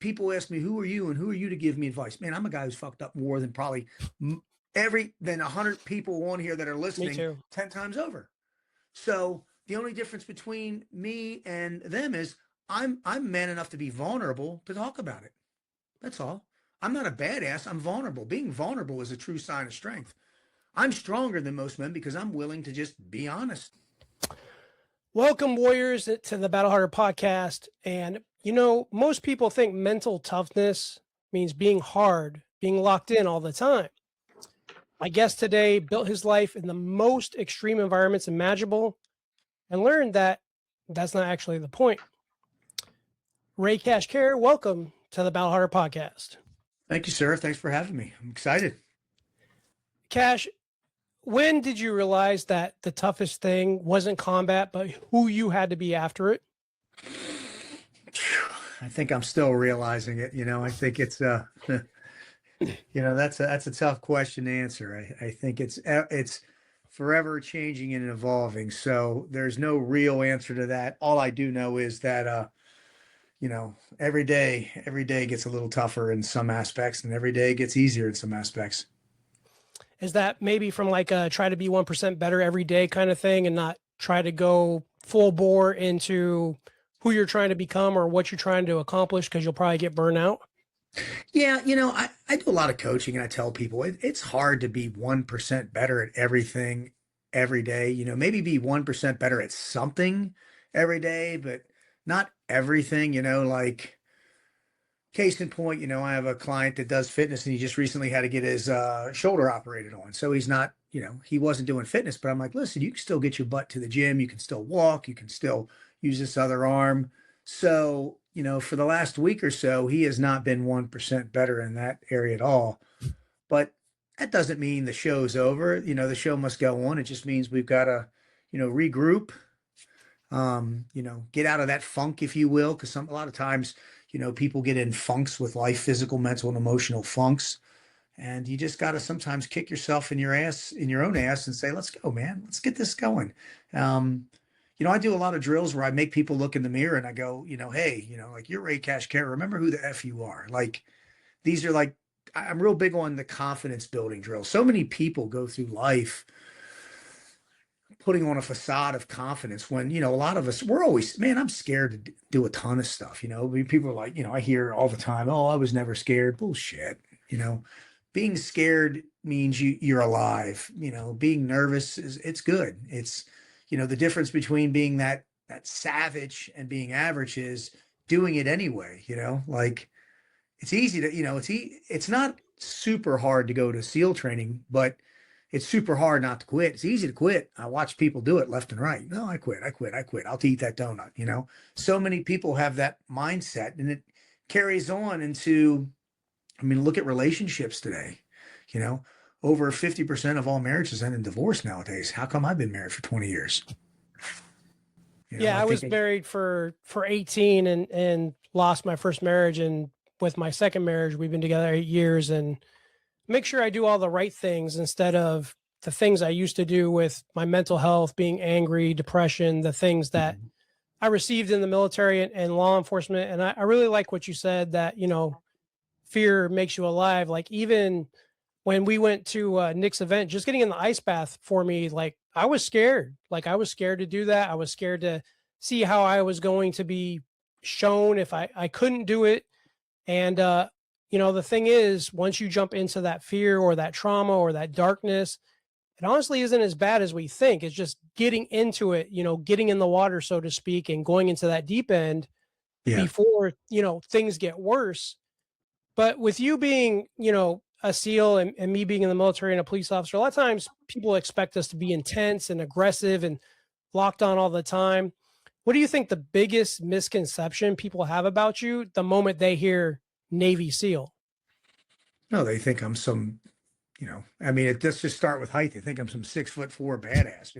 people ask me, who are you and who are you to give me advice? Man, I'm a guy who's fucked up more than probably than 100 people on here that are Me listening too. 10 times over. So the only difference between me and them is I'm man enough to be vulnerable to talk about it. That's all. I'm not a badass. I'm vulnerable. Being vulnerable is a true sign of strength. I'm stronger than most men because I'm willing to just be honest. Welcome, Warriors, to the Battle Harder podcast. And, most people think mental toughness means being hard, being locked in all the time. My guest today built his life in the most extreme environments imaginable and learned that that's not actually the point. Ray Kashkar, welcome to the Battle Harder podcast. Thank you, sir. Thanks for having me. I'm excited. Cash, when did you realize that the toughest thing wasn't combat, but who you had to be after it? I think I'm still realizing it. I think it's that's a tough question to answer. I think it's forever changing and evolving. So there's no real answer to that. All I do know is that every day gets a little tougher in some aspects, and every day gets easier in some aspects. Is that maybe from like a try to be 1% better every day kind of thing, and not try to go full bore into who you're trying to become or what you're trying to accomplish, because you'll probably get burned out? Yeah, I do a lot of coaching, and I tell people it's hard to be 1% better at everything every day. Maybe be 1% better at something every day, but not everything. Like case in point, I have a client that does fitness, and he just recently had to get his shoulder operated on. So he's not, he wasn't doing fitness, but I'm like, listen, you can still get your butt to the gym. You can still walk. You can still use this other arm. So, for the last week or so, he has not been 1% better in that area at all. But that doesn't mean the show's over. The show must go on. It just means we've got to, regroup, get out of that funk, if you will, because a lot of times, people get in funks with life, physical, mental, and emotional funks. And you just got to sometimes kick yourself in your own ass and say, let's go, man, let's get this going. I do a lot of drills where I make people look in the mirror and I go, hey, like you're Ray Kashkar, remember who the F you are. Like, these are like, I'm real big on the confidence building drills. So many people go through life putting on a facade of confidence when, a lot of us, we're always, man, I'm scared to do a ton of stuff. People are like, I hear all the time, oh, I was never scared. Bullshit. Being scared means you're alive. Being nervous it's good. It's, the difference between being that savage and being average is doing it anyway. Like it's easy to, it's not super hard to go to SEAL training, but it's super hard not to quit. It's easy to quit. I watch people do it left and right. No, I quit. I'll eat that donut. So many people have that mindset, and it carries on into, look at relationships today. Over 50% of all marriages end in divorce nowadays. How come I've been married for 20 years? I was married for 18 and lost my first marriage. And with my second marriage, we've been together 8 years, and make sure I do all the right things instead of the things I used to do with my mental health, being angry, depression, the things that I received in the military and law enforcement. And I really like what you said, that, fear makes you alive. Like, even when we went to Nick's event, just getting in the ice bath for me, like I was scared. Like I was scared to do that. I was scared to see how I was going to be shown if I couldn't do it. And, the thing is, once you jump into that fear or that trauma or that darkness, it honestly isn't as bad as we think. It's just getting into it, getting in the water, so to speak, and going into that deep end before, things get worse. But with you being, a SEAL and me being in the military and a police officer, a lot of times people expect us to be intense and aggressive and locked on all the time. What do you think the biggest misconception people have about you the moment they hear Navy SEAL? No, they think I'm some, let's just start with height. They think I'm some 6'4" badass.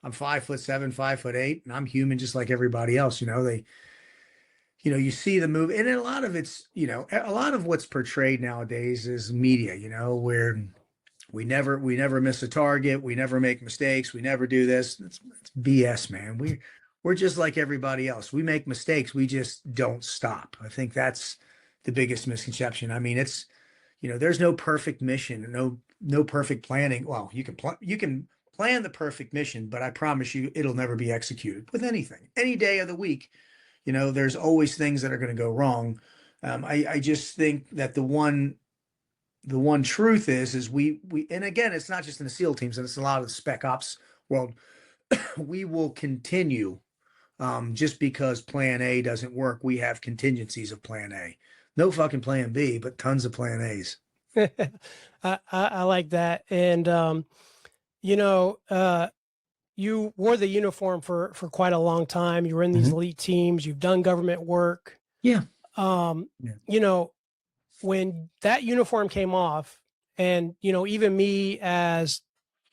I'm 5'7", 5'8", and I'm human just like everybody else. You see the movie, and a lot of it's, a lot of what's portrayed nowadays is media, where we never miss a target. We never make mistakes. We never do this. It's BS, man. We're just like everybody else. We make mistakes. We just don't stop. I think that's the biggest misconception. I mean, it's, there's no perfect mission, no perfect planning. Well, you can plan the perfect mission, but I promise you it'll never be executed with anything. Any day of the week, there's always things that are going to go wrong. I just think that the one truth is we and again, it's not just in the SEAL teams, and it's a lot of the spec ops world. We will continue, just because plan A doesn't work, we have contingencies of plan A. No fucking plan B, but tons of plan A's. I like that. And, you know, you wore the uniform for quite a long time. You were in these elite teams. You've done government work. Yeah. Yeah. When that uniform came off, and, even me as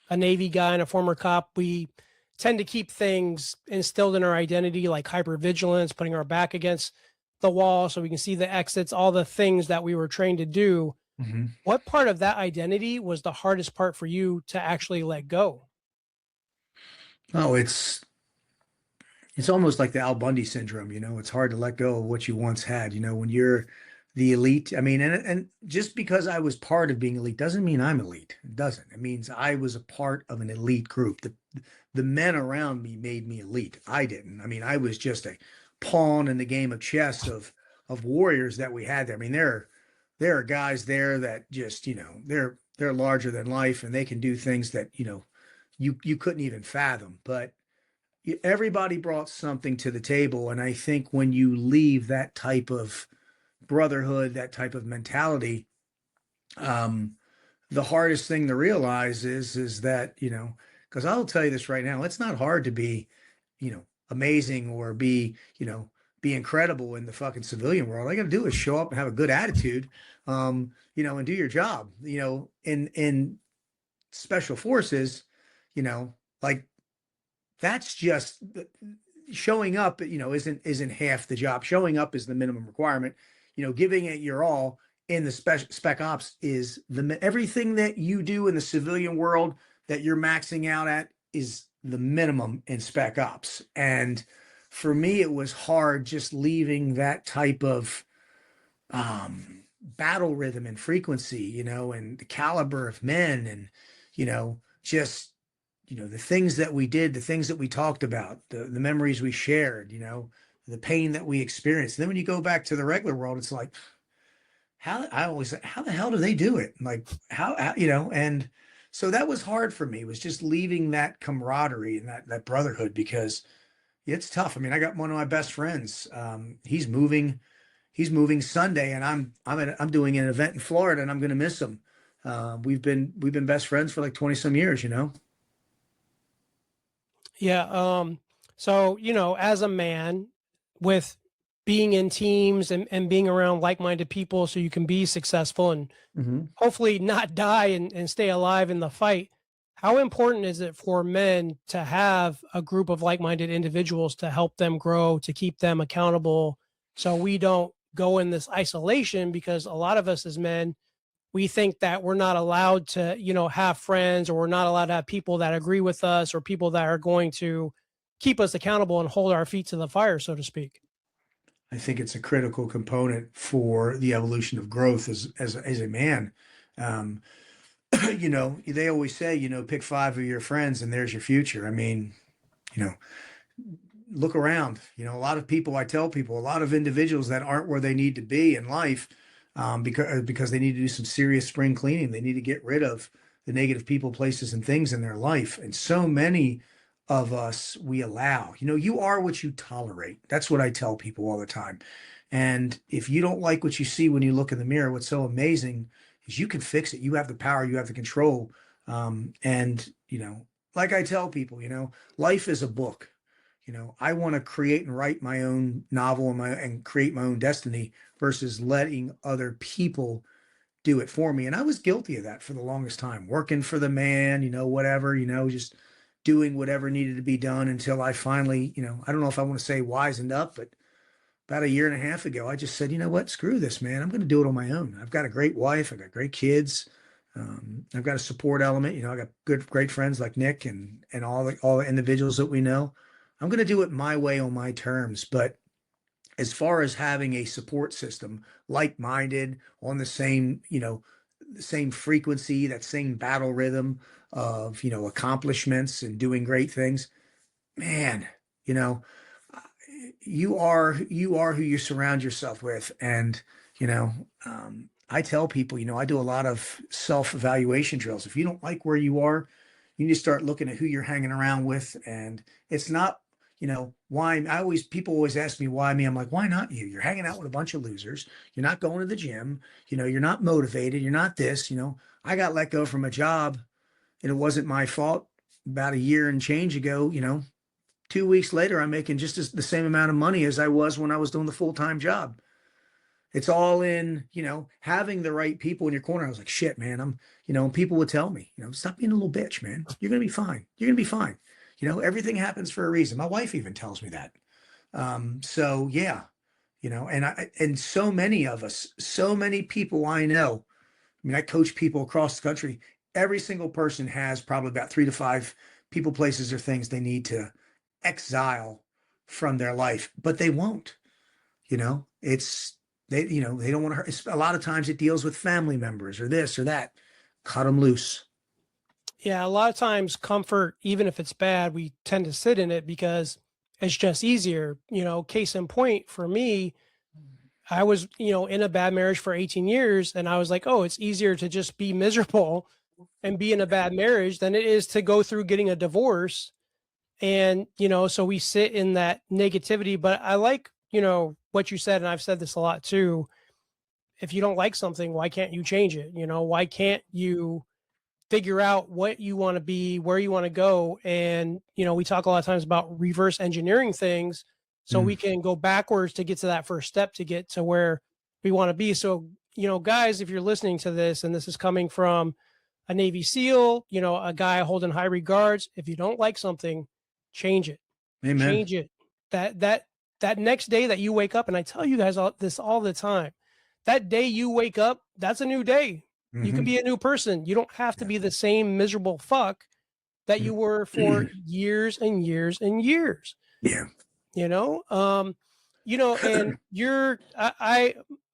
a Navy guy and a former cop, we tend to keep things instilled in our identity, like hypervigilance, putting our back against the wall so we can see the exits, all the things that we were trained to do. Mm-hmm. What part of that identity was the hardest part for you to actually let go? Oh, it's almost like the Al Bundy syndrome, it's hard to let go of what you once had, when you're the elite. I mean, and just because I was part of being elite doesn't mean I'm elite. It doesn't. It means I was a part of an elite group. The men around me made me elite. I didn't. I mean, I was just a pawn in the game of chess of warriors that we had there. I mean, there are guys there that just, they're larger than life, and they can do things that, you couldn't even fathom. But everybody brought something to the table. And I think when you leave that type of brotherhood, that type of mentality, the hardest thing to realize is that, because I'll tell you this right now, it's not hard to be, amazing or be incredible in the fucking civilian world. All you got to do is show up and have a good attitude, and do your job. In special forces, like, that's just showing up, isn't half the job. Showing up is the minimum requirement. Giving it your all in the spec ops is everything that you do in the civilian world that you're maxing out at is the minimum in spec ops. And for me, it was hard just leaving that type of battle rhythm and frequency, and the caliber of men, and just the things that we did, the things that we talked about, the memories we shared, the pain that we experienced. And then when you go back to the regular world, it's like, I always say, how the hell do they do it? Like, and so that was hard for me. It was just leaving that camaraderie and that brotherhood, because it's tough. I mean, I got one of my best friends. He's moving Sunday, and I'm doing an event in Florida, and I'm going to miss him. We've been best friends for like 20 some years, Yeah. So, as a man, with being in teams and being around like-minded people so you can be successful and hopefully not die and stay alive in the fight, how important is it for men to have a group of like-minded individuals to help them grow, to keep them accountable, so we don't go in this isolation? Because a lot of us as men, we think that we're not allowed to, have friends, or we're not allowed to have people that agree with us, or people that are going to keep us accountable and hold our feet to the fire, so to speak. I think it's a critical component for the evolution of growth as a man. Um, they always say, pick 5 of your friends and there's your future. I mean, you know, look around. A lot of people, I tell people, a lot of individuals that aren't where they need to be in life, because they need to do some serious spring cleaning. They need to get rid of the negative people, places, and things in their life. And so many of us, we allow, you are what you tolerate. That's what I tell people all the time. And if you don't like what you see when you look in the mirror, what's so amazing is you can fix it. You have the power, you have the control. And, like I tell people, life is a book. I want to create and write my own novel and create my own destiny versus letting other people do it for me. And I was guilty of that for the longest time, working for the man, whatever, just doing whatever needed to be done until I finally, I don't know if I want to say wisened up, but about a year and a half ago, I just said, you know what, screw this, man. I'm going to do it on my own. I've got a great wife. I've got great kids. I've got a support element. I got great friends like Nick and all the individuals that we know. I'm going to do it my way on my terms. But as far as having a support system, like-minded, on the same, the same frequency, that same battle rhythm of, accomplishments and doing great things, man, you know, you are who you surround yourself with. And, you know, I tell people, I do a lot of self-evaluation drills. If you don't like where you are, you need to start looking at who you're hanging around with. And it's not, why people always ask me why me. I'm like, why not you? You're hanging out with a bunch of losers. You're not going to the gym. You're not motivated. You're not this. I got let go from a job and it wasn't my fault about a year and change ago. 2 weeks later, I'm making just the same amount of money as I was when I was doing the full-time job. It's all in, having the right people in your corner. I was like, shit, man, and people would tell me, stop being a little bitch, man. You're going to be fine. You're going to be fine. Everything happens for a reason. My wife even tells me that. So yeah, and so many of us, so many people I know, I coach people across the country. Every single person has probably about 3 to 5 people, places, or things they need to exile from their life, but they won't. They don't want to hurt. A lot of times it deals with family members or this or that. Cut them loose. Yeah, a lot of times comfort, even if it's bad, we tend to sit in it because it's just easier. Case in point for me, I was, in a bad marriage for 18 years and I was like, oh, it's easier to just be miserable and be in a bad marriage than it is to go through getting a divorce. And, so we sit in that negativity, but I like, what you said, and I've said this a lot too. If you don't like something, why can't you change it? Why can't you figure out what you want to be, where you want to go? And, we talk a lot of times about reverse engineering things so we can go backwards to get to that first step to get to where we want to be. So, guys, if you're listening to this and this is coming from a Navy SEAL, a guy I hold in high regards, if you don't like something, change it. Amen. Change it. That next day that you wake up, and I tell you guys this all the time, that day you wake up, that's a new day. You can be a new person. You don't have to be the same miserable fuck that you were for years and years and years. Yeah. And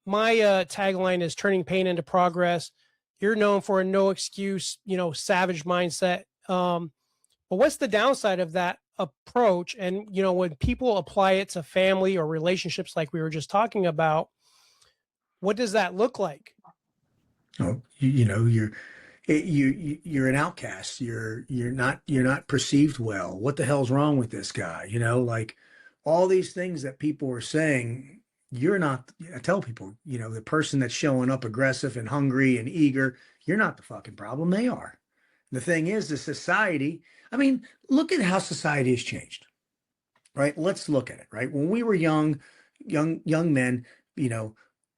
my tagline is turning pain into progress. You're known for a no excuse, savage mindset. But what's the downside of that approach? And, when people apply it to family or relationships, like we were just talking about, what does that look like? Oh, you're an outcast. You're not perceived well. What the hell's wrong with this guy? Like all these things that people are saying, you're not. I tell people, the person that's showing up aggressive and hungry and eager, you're not the fucking problem. They are. The thing is, the society, look at how society has changed, right? Let's look at it, right? When we were young men,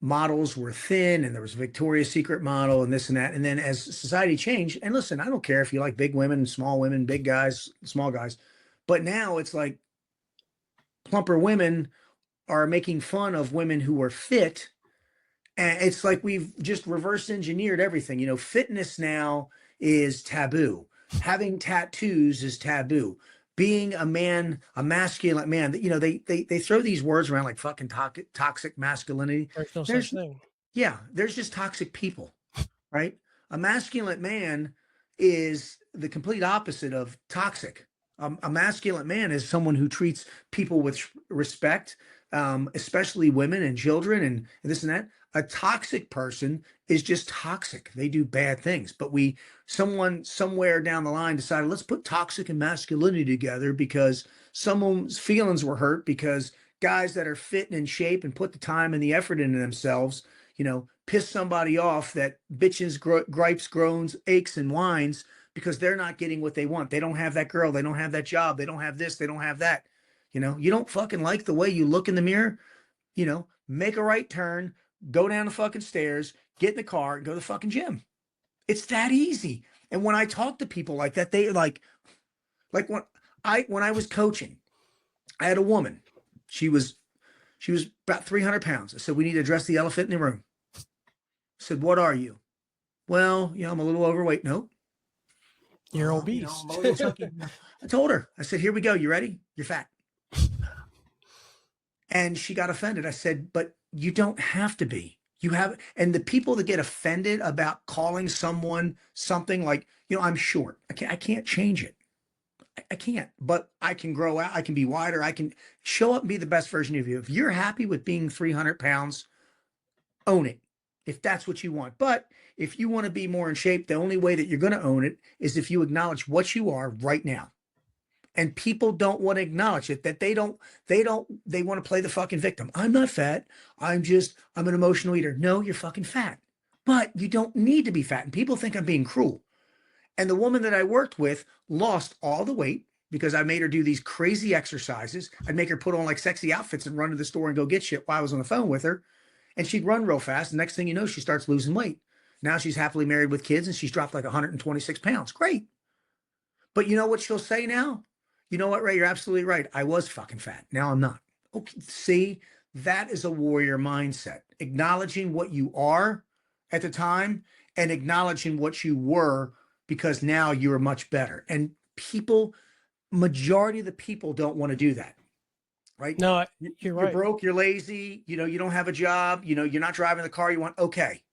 models were thin and there was a Victoria's Secret model and this and that. And then as society changed, and listen, I don't care if you like big women, small women, big guys, small guys, but now it's like plumper women are making fun of women who are fit. And it's like we've just reverse engineered everything. Fitness now is taboo. Having tattoos is taboo. Being a man, a masculine man, they throw these words around like fucking toxic masculinity. There's no such thing. Yeah, there's just toxic people, right? A masculine man is the complete opposite of toxic. A masculine man is someone who treats people with respect, especially women and children and this and that. A toxic person is just toxic. They do bad things. But someone somewhere down the line decided, let's put toxic and masculinity together because someone's feelings were hurt because guys that are fit and in shape and put the time and the effort into themselves, piss somebody off that bitches, gripes, groans, aches, and whines because they're not getting what they want. They don't have that girl. They don't have that job. They don't have this. They don't have that. You don't fucking like the way you look in the mirror, make a right turn, go down the fucking stairs, get in the car, and go to the fucking gym. It's that easy. And when I talk to people like that, they like when I was coaching, I had a woman. She was about 300 pounds. I said, we need to address the elephant in the room. I said, what are you? Well, I'm a little overweight. No. You're obese. I'm a little chunky. I told her, I said, here we go. You ready? You're fat. And she got offended. I said, but you don't have to be. You have, and the people that get offended about calling someone something like, I'm short. I can't change it. I can't, but I can grow out. I can be wider. I can show up and be the best version of you. If you're happy with being 300 pounds, own it if that's what you want. But if you want to be more in shape, the only way that you're going to own it is if you acknowledge what you are right now. And people don't want to acknowledge it, that they want to play the fucking victim. I'm not fat. I'm an emotional eater. No, you're fucking fat. But you don't need to be fat. And people think I'm being cruel. And the woman that I worked with lost all the weight because I made her do these crazy exercises. I'd make her put on like sexy outfits and run to the store and go get shit while I was on the phone with her. And she'd run real fast. The next thing you know, she starts losing weight. Now she's happily married with kids and she's dropped like 126 pounds. Great. But you know what she'll say now? You know what, Ray? You're absolutely right. I was fucking fat. Now I'm not. Okay. See, that is a warrior mindset. Acknowledging what you are at the time and acknowledging what you were, because now you're much better. And majority of the people don't want to do that. Right? No, you're right. You're broke, you're lazy, you don't have a job, you're not driving the car you want. Okay.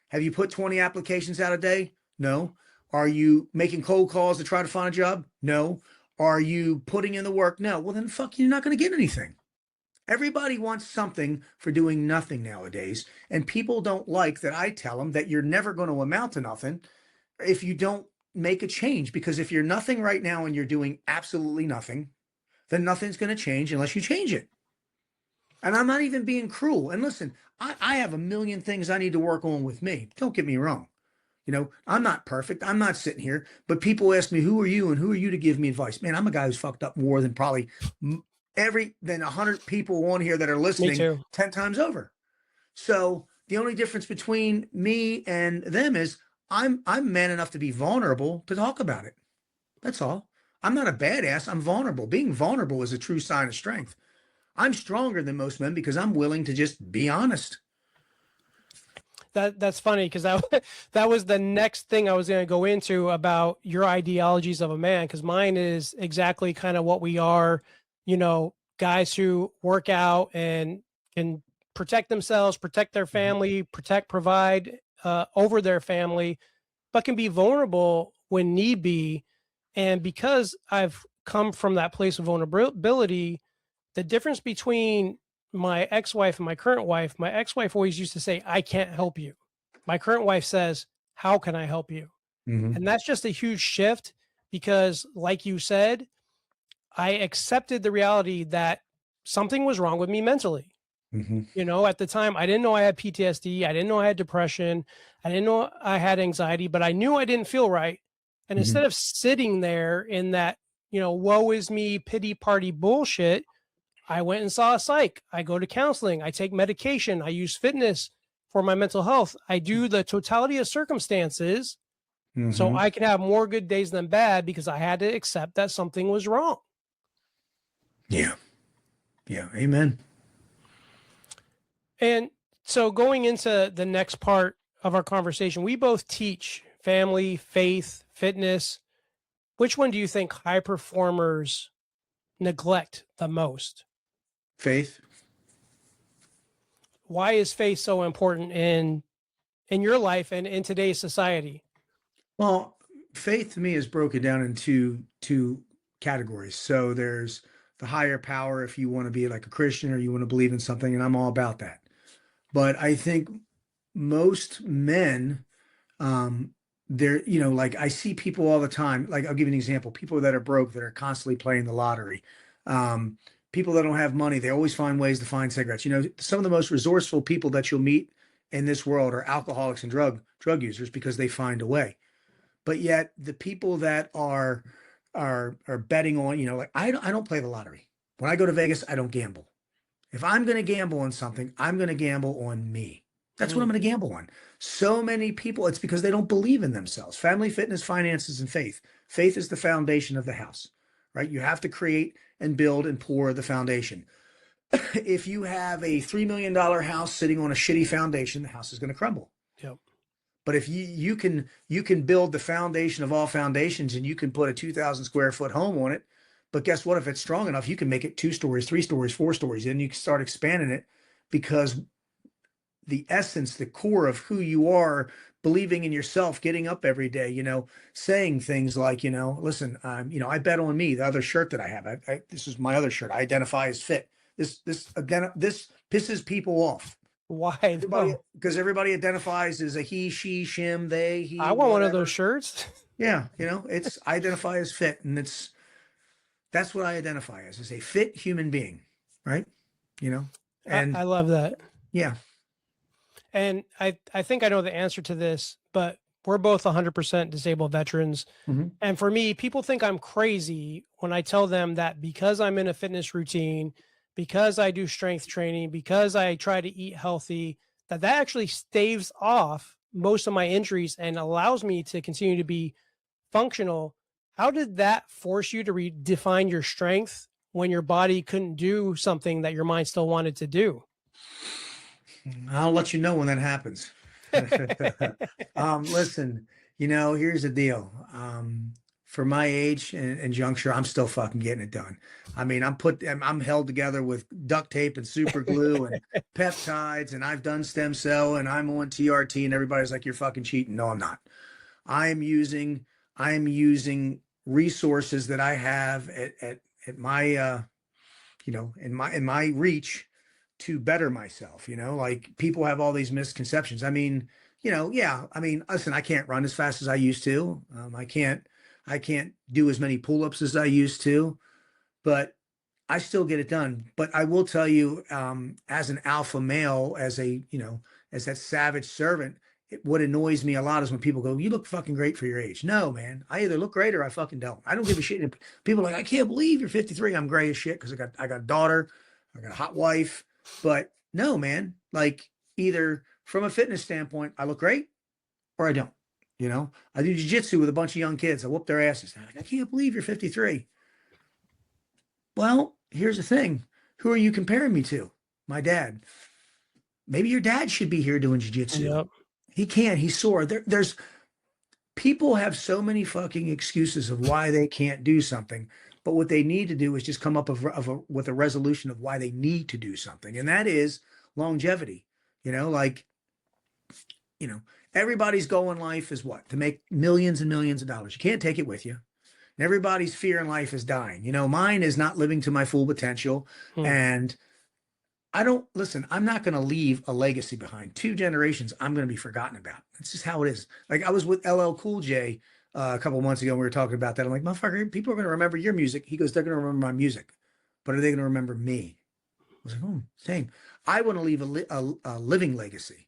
Have you put 20 applications out a day? No. Are you making cold calls to try to find a job? No. Are you putting in the work? No. Well, then fuck, you're not going to get anything. Everybody wants something for doing nothing nowadays. And people don't like that I tell them that you're never going to amount to nothing if you don't make a change. Because if you're nothing right now and you're doing absolutely nothing, then nothing's going to change unless you change it. And I'm not even being cruel. And listen, I have a million things I need to work on with me. Don't get me wrong. I'm not perfect. I'm not sitting here, but people ask me, who are you and who are you to give me advice? Man, I'm a guy who's fucked up more than probably 100 people on here that are listening 10 times over. So the only difference between me and them is I'm man enough to be vulnerable to talk about it. That's all. I'm not a badass. I'm vulnerable. Being vulnerable is a true sign of strength. I'm stronger than most men because I'm willing to just be honest. That's funny because that was the next thing I was going to go into about your ideologies of a man, because mine is exactly kind of what we are, guys who work out and can protect themselves, protect their family, provide over their family, but can be vulnerable when need be. And because I've come from that place of vulnerability, the difference between my ex-wife and my current wife, my ex-wife always used to say, I can't help you. My current wife says, how can I help you? Mm-hmm. And that's just a huge shift because, like you said, I accepted the reality that something was wrong with me mentally. Mm-hmm. At the time, I didn't know I had PTSD. I didn't know I had depression. I didn't know I had anxiety, but I knew I didn't feel right. And mm-hmm. instead of sitting there in that, woe is me, pity party bullshit, I went and saw a psych. I go to counseling. I take medication. I use fitness for my mental health. I do the totality of circumstances mm-hmm. so I can have more good days than bad because I had to accept that something was wrong. Yeah. Yeah. Amen. And so going into the next part of our conversation, we both teach family, faith, fitness. Which one do you think high performers neglect the most? Faith. Why is faith so important in your life and in today's society? Well, faith to me is broken down into two categories. So there's the higher power, if you want to be like a Christian or you want to believe in something, and I'm all about that. But I think most men, they're, like I see people all the time, like I'll give you an example, people that are broke, that are constantly playing the lottery. People that don't have money, they always find ways to find cigarettes. Some of the most resourceful people that you'll meet in this world are alcoholics and drug users because they find a way. But yet the people that are betting on, like I don't play the lottery. When I go to Vegas, I don't gamble. If I'm going to gamble on something, I'm going to gamble on me. That's what I'm going to gamble on. So many people, it's because they don't believe in themselves. Family, fitness, finances, and faith. Faith is the foundation of the house, right? You have to create and build and pour the foundation. If you have a $3 million house sitting on a shitty foundation, the house is going to crumble. Yep. But if you can build the foundation of all foundations and you can put a 2,000 square foot home on it, But guess what? If it's strong enough, you can make it 2 stories, 3 stories, 4 stories, and you can start expanding it because the essence, the core of who you are, believing in yourself, getting up every day, saying things like, listen, I bet on me. The other shirt that I have, this is my other shirt. I identify as fit. This pisses people off. Why Everybody, though? because everybody identifies as a he, she, shim, they, I he, want one of those whatever. shirts. Yeah, it's I identify as fit, and that's what I identify as a fit human being, right? You know, I and love that. yeah. And I think I know the answer to this, but we're both 100% disabled veterans. Mhm. And for me, people think I'm crazy when I tell them that because I'm in a fitness routine, because I do strength training, because I try to eat healthy, that actually staves off most of my injuries and allows me to continue to be functional. How did that force you to redefine your strength when your body couldn't do something that your mind still wanted to do? I'll let you know when that happens. Listen, here's the deal. For my age and juncture, I'm still fucking getting it done. I mean, I'm held together with duct tape and super glue and peptides, and I've done stem cell, and I'm on TRT, and everybody's like, "You're fucking cheating." No, I'm not. I'm using I'm using resources that I have at my in my reach to better myself. Like people have all these misconceptions. I mean, yeah, I mean, listen, I can't run as fast as I used to. I can't do as many pull-ups as I used to, but I still get it done. But I will tell you, as an alpha male, as that savage servant, what annoys me a lot is when people go, "You look fucking great for your age." No, man, I either look great or I fucking don't. I don't give a shit. And people are like, "I can't believe you're 53." I'm gray as shit because I got a daughter, I got a hot wife. But no, man, like either from a fitness standpoint, I look great or I don't. I do jujitsu with a bunch of young kids. I whoop their asses. Like, I can't believe you're 53. Well, here's the thing. Who are you comparing me to? My dad. Maybe your dad should be here doing jiu-jitsu. Yep. He can't. He's sore. There's people have so many fucking excuses of why they can't do something, but what they need to do is just come up with a resolution of why they need to do something, and that is longevity. Like you know, everybody's goal in life is what? To make millions and millions of dollars. You can't take it with you. And everybody's fear in life is dying. Mine is not living to my full potential, Hmm. and I don't listen. I'm not going to leave a legacy behind. 2 generations, I'm going to be forgotten about. That's just how it is. Like I was with LL Cool J a couple of months ago. And we were talking about that. I'm like, motherfucker, people are going to remember your music. He goes, they're going to remember my music, but are they going to remember me? I was like, oh, same. I want to leave a living legacy.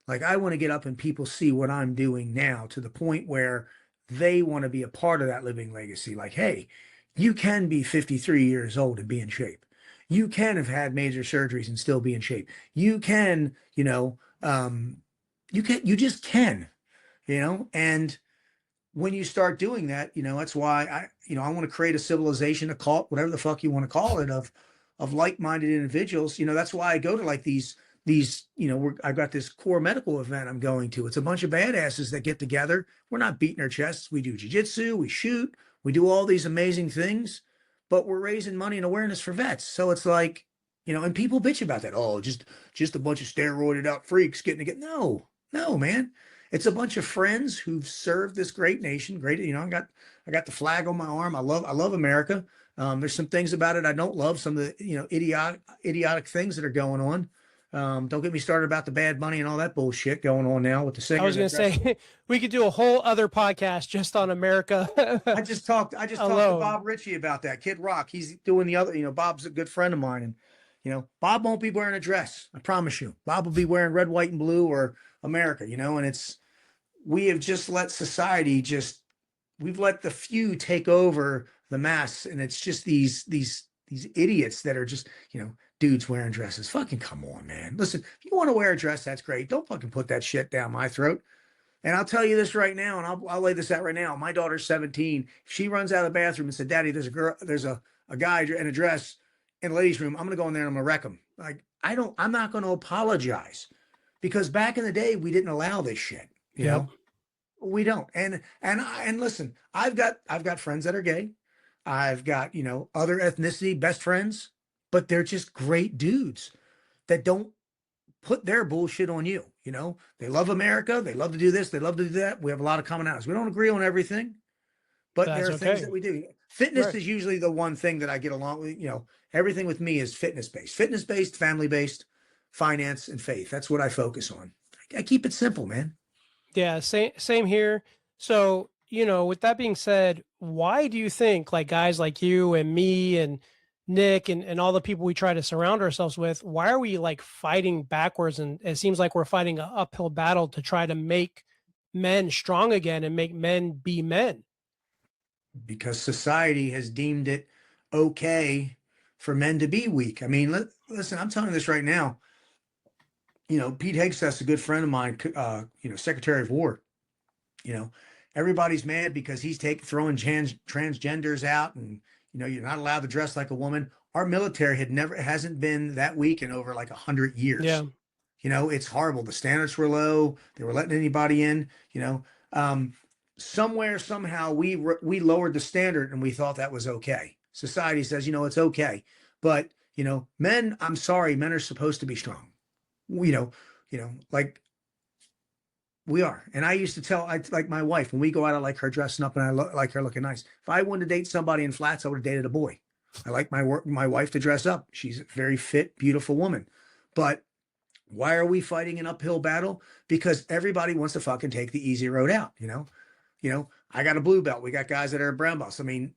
Like I want to get up and people see what I'm doing now to the point where they want to be a part of that living legacy. Like, hey, you can be 53 years old and be in shape. You can have had major surgeries and still be in shape. You can, you just can, and when you start doing that, that's why I want to create a civilization, a cult, whatever the fuck you want to call it, of like-minded individuals. That's why I go to like these, I've got this core medical event I'm going to. It's a bunch of badasses that get together. We're not beating our chests. We do jujitsu, we shoot, we do all these amazing things, but we're raising money and awareness for vets. So it's like, and people bitch about that. Oh, just a bunch of steroided out freaks getting together. No, no, man. It's a bunch of friends who've served this great nation. Great, I got the flag on my arm. I love America. There's some things about it I don't love. Some of the idiotic things that are going on. Don't get me started about the bad money and all that bullshit going on now with the I singer was going that to say we could do a whole other podcast just on America I just talked to alone. Bob Ritchie about that. Kid Rock. He's doing the other, Bob's a good friend of mine. And, Bob won't be wearing a dress. I promise you. Bob will be wearing red, white, and blue or America, and we have just let society we've let the few take over the mass. And it's just these idiots that are just, dudes wearing dresses. Fucking come on, man. Listen, if you want to wear a dress, that's great. Don't fucking put that shit down my throat. And I'll tell you this right now, and I'll lay this out right now. My daughter's 17. She runs out of the bathroom and said, "Daddy, there's a guy in a dress in the ladies' room. I'm gonna go in there and I'm gonna wreck him." Like, I'm not gonna apologize because back in the day we didn't allow this shit. Yep. We don't. And listen, I've got friends that are gay. I've got, other ethnicity best friends, but they're just great dudes that don't put their bullshit on you. They love America. They love to do this. They love to do that. We have a lot of commonalities. We don't agree on everything, but there That's are things okay. that we do. Fitness Right. is usually the one thing that I get along with. Everything with me is fitness based, family based, finance, and faith. That's what I focus on. I keep it simple, man. Yeah, same here. So, with that being said, why do you think like guys like you and me and Nick and all the people we try to surround ourselves with, why are we like fighting backwards? And it seems like we're fighting an uphill battle to try to make men strong again and make men be men. Because society has deemed it okay for men to be weak. I mean, listen, I'm telling you this right now. Pete Hegseth's a good friend of mine, Secretary of War. You know, everybody's mad because he's throwing transgenders out, and you're not allowed to dress like a woman. Our military hasn't been that weak in over like 100 years. Yeah. It's horrible. The standards were low. They were letting anybody in. Somewhere somehow we lowered the standard and we thought that was okay. Society says it's okay, but men. I'm sorry, men are supposed to be strong. Like we are. And I used to like my wife, when we go out, I like her dressing up and I like her looking nice. If I wanted to date somebody in flats, I would have dated a boy. I like my wife to dress up. She's a very fit, beautiful woman. But why are we fighting an uphill battle? Because everybody wants to fucking take the easy road out. I got a blue belt. We got guys that are brown belts. I mean,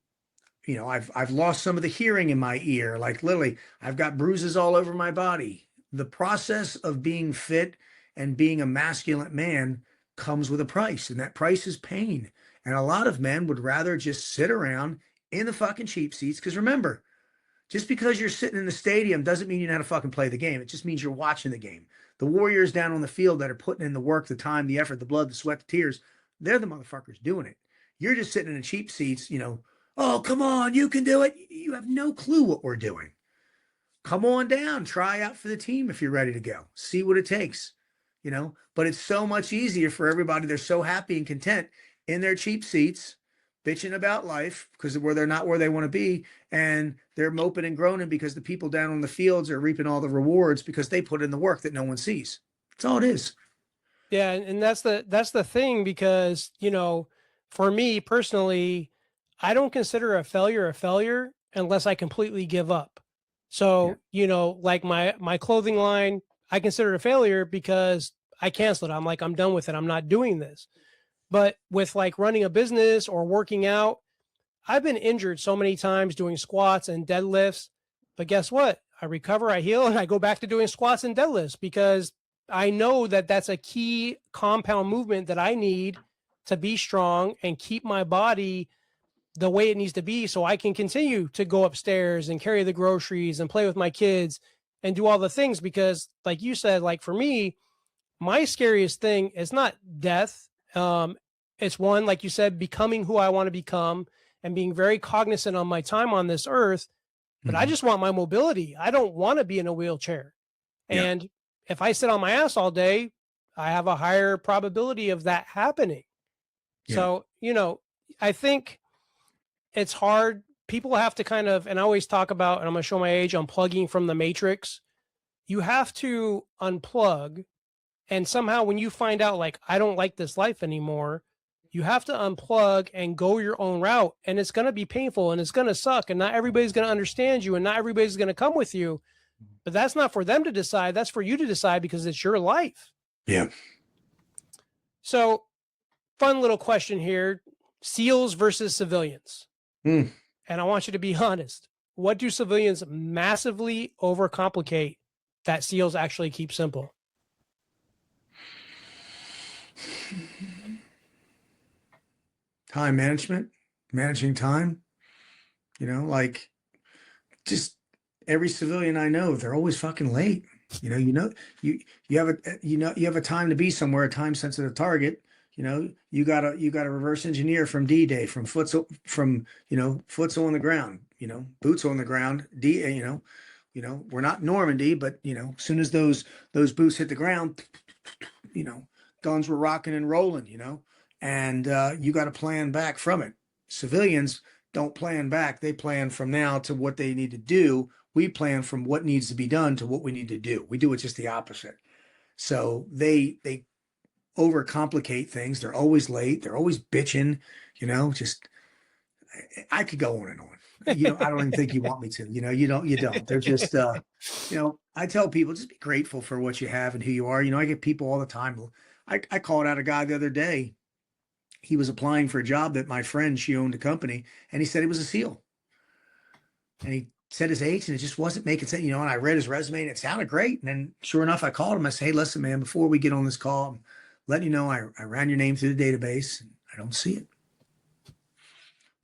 I've lost some of the hearing in my ear. Like literally, I've got bruises all over my body. The process of being fit and being a masculine man comes with a price, and that price is pain. And a lot of men would rather just sit around in the fucking cheap seats. Because remember, just because you're sitting in the stadium doesn't mean you know how to fucking play the game. It just means you're watching the game. The warriors down on the field that are putting in the work, the time, the effort, the blood, the sweat, the tears, they're the motherfuckers doing it. You're just sitting in the cheap seats, oh, come on, you can do it. You have no clue what we're doing. Come on down, try out for the team if you're ready to go. See what it takes, But it's so much easier for everybody. They're so happy and content in their cheap seats, bitching about life because they're not where they want to be, and they're moping and groaning because the people down on the fields are reaping all the rewards because they put in the work that no one sees. That's all it is. Yeah, and that's the thing because, for me personally, I don't consider a failure unless I completely give up. Yeah. So, like my clothing line, I consider it a failure because I canceled it. I'm like, I'm done with it. I'm not doing this. But with like running a business or working out, I've been injured so many times doing squats and deadlifts. But guess what? I recover, I heal, and I go back to doing squats and deadlifts because I know that that's a key compound movement that I need to be strong and keep my body the way it needs to be so I can continue to go upstairs and carry the groceries and play with my kids and do all the things. Because like you said, like for me, my scariest thing is not death. It's one, like you said, becoming who I want to become and being very cognizant on my time on this earth. But I Mm-hmm. just want my mobility. I don't want to be in a wheelchair. Yeah. And if I sit on my ass all day, I have a higher probability of that happening. Yeah. So, I think it's hard. People have to kind of, and I always talk about, and I'm going to show my age, unplugging from the matrix. You have to unplug. And somehow when you find out, like, I don't like this life anymore, you have to unplug and go your own route. And it's going to be painful and it's going to suck. And not everybody's going to understand you and not everybody's going to come with you. But that's not for them to decide. That's for you to decide because it's your life. Yeah. So, fun little question here: SEALs versus civilians. Mm. And I want you to be honest. What do civilians massively overcomplicate that SEALs actually keep simple? Time management, managing time, like just every civilian I know, they're always fucking late. You you have a time to be somewhere, a time sensitive target. You got to reverse engineer from D-Day, from foots on the ground, boots on the ground. We're not Normandy, but as soon as those boots hit the ground, you know, guns were rocking and rolling, and you got to plan back from it. Civilians don't plan back. They plan from now to what they need to do. We plan from what needs to be done to what we need to do. We do it just the opposite. So they overcomplicate things. They're always late. They're always bitching, just I could go on and on. I don't even think you want me to, you don't. They're just I tell people just be grateful for what you have and who you are. I get people all the time. I called out a guy the other day. He was applying for a job that my friend, she owned a company, and he said he was a SEAL. And he said his age, and it just wasn't making sense, and I read his resume and it sounded great. And then sure enough, I called him. I said, hey, listen, man, before we get on this call, I'm letting you know I ran your name through the database and I don't see it.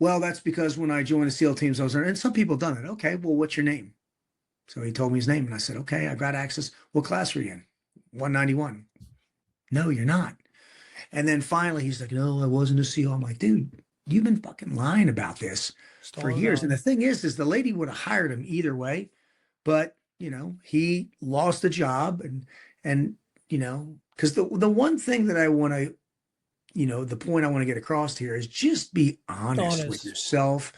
Well, that's because when I joined the SEAL teams, I was there, and some people have done it. Okay, well, what's your name? So he told me his name, and I said, okay, I got access. What class are you in? 191. No, you're not. And then finally he's like, no, I wasn't a SEAL. I'm like, dude, you've been fucking lying about this for years. And the thing is the lady would have hired him either way, but he lost the job and because the one thing that I want to, the point I want to get across here is just be honest with yourself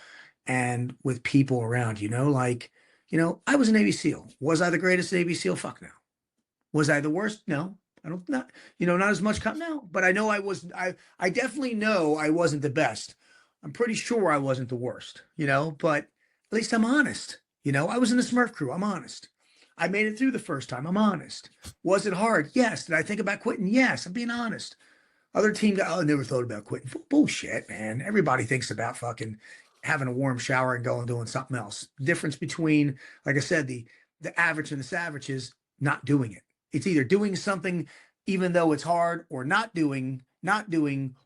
and with people around, I was a Navy SEAL. Was I the greatest Navy SEAL? Fuck no. Was I the worst? No. I don't not as much now, but I know I definitely know I wasn't the best. I'm pretty sure I wasn't the worst, but at least I'm honest. I was in the Smurf crew. I'm honest. I made it through the first time. I'm honest. Was it hard? Yes. Did I think about quitting? Yes. I'm being honest. Other team guys, I never thought about quitting. Bullshit, man. Everybody thinks about fucking having a warm shower and going doing something else. The difference between, like I said, the average and the savage is not doing it. It's either doing something even though it's hard, or not doing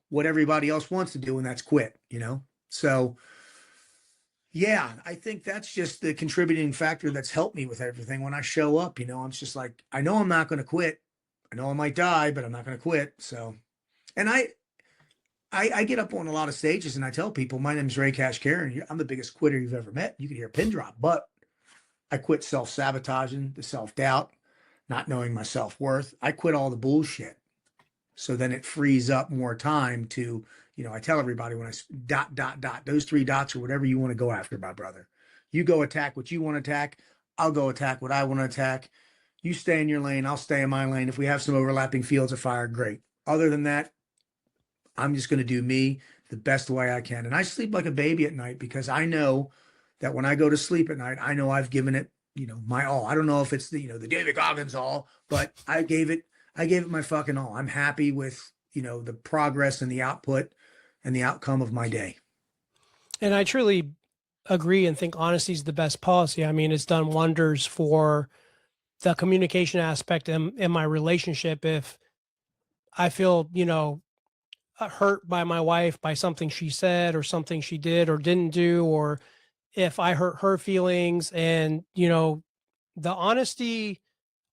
what everybody else wants to do, and that's quit, So yeah, I think that's just the contributing factor that's helped me with everything. When I show up, I'm just like, I know I'm not going to quit. I know I might die, but I'm not going to quit. So, and I get up on a lot of stages and I tell people, my name's Ray Cash Karen. I'm the biggest quitter you've ever met. You can hear a pin drop, but I quit self-sabotaging, the self-doubt, not knowing my self-worth. I quit all the bullshit. So then it frees up more time to, I tell everybody when those 3 dots or whatever you want to go after, my brother. You go attack what you want to attack. I'll go attack what I want to attack. You stay in your lane. I'll stay in my lane. If we have some overlapping fields of fire, great. Other than that, I'm just going to do me the best way I can. And I sleep like a baby at night because I know that when I go to sleep at night, I know I've given it, my all. I don't know if it's the David Goggins all, but I gave it my fucking all. I'm happy with, the progress and the output and the outcome of my day. And I truly agree and think honesty is the best policy. I mean, it's done wonders for the communication aspect in my relationship. If I feel, hurt by my wife by something she said or something she did or didn't do, or if I hurt her feelings, and, the honesty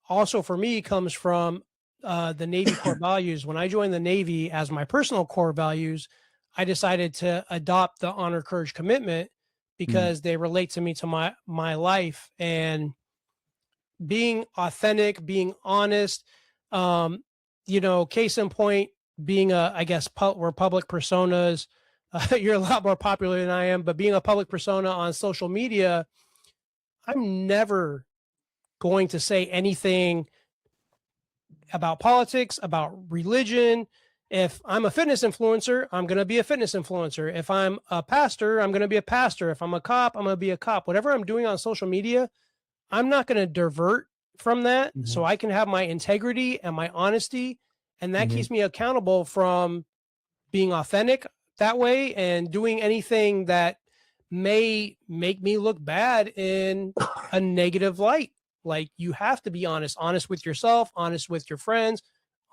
also for me comes from the Navy core values. When I joined the Navy as my personal core values, I decided to adopt the honor, courage, commitment because they relate to me, to my life, and being authentic, being honest. Case in point, being I guess we're public personas. You're a lot more popular than I am, but being a public persona on social media, I'm never going to say anything about politics, about religion. If I'm a fitness influencer, I'm going to be a fitness influencer. If I'm a pastor, I'm going to be a pastor. If I'm a cop, I'm going to be a cop. Whatever I'm doing on social media, I'm not going to divert from that. So I can have my integrity and my honesty, and that keeps me accountable from being authentic that way and doing anything that may make me look bad in a negative light. Like, you have to be honest with yourself, honest with your friends,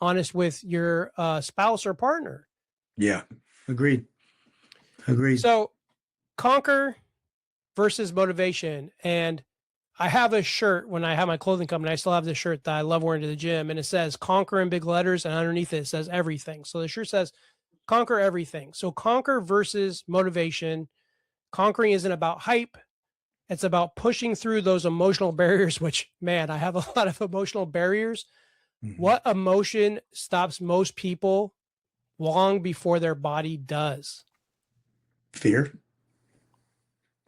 honest with your spouse or partner. Yeah. Agreed. So conquer versus motivation. And I have a shirt when I have my clothing company. I still have this shirt that I love wearing to the gym, and it says conquer in big letters, and underneath it says everything. So the shirt says conquer everything. So conquer versus motivation. Conquering isn't about hype. It's about pushing through those emotional barriers, which, man, I have a lot of emotional barriers. What emotion stops most people long before their body does? Fear.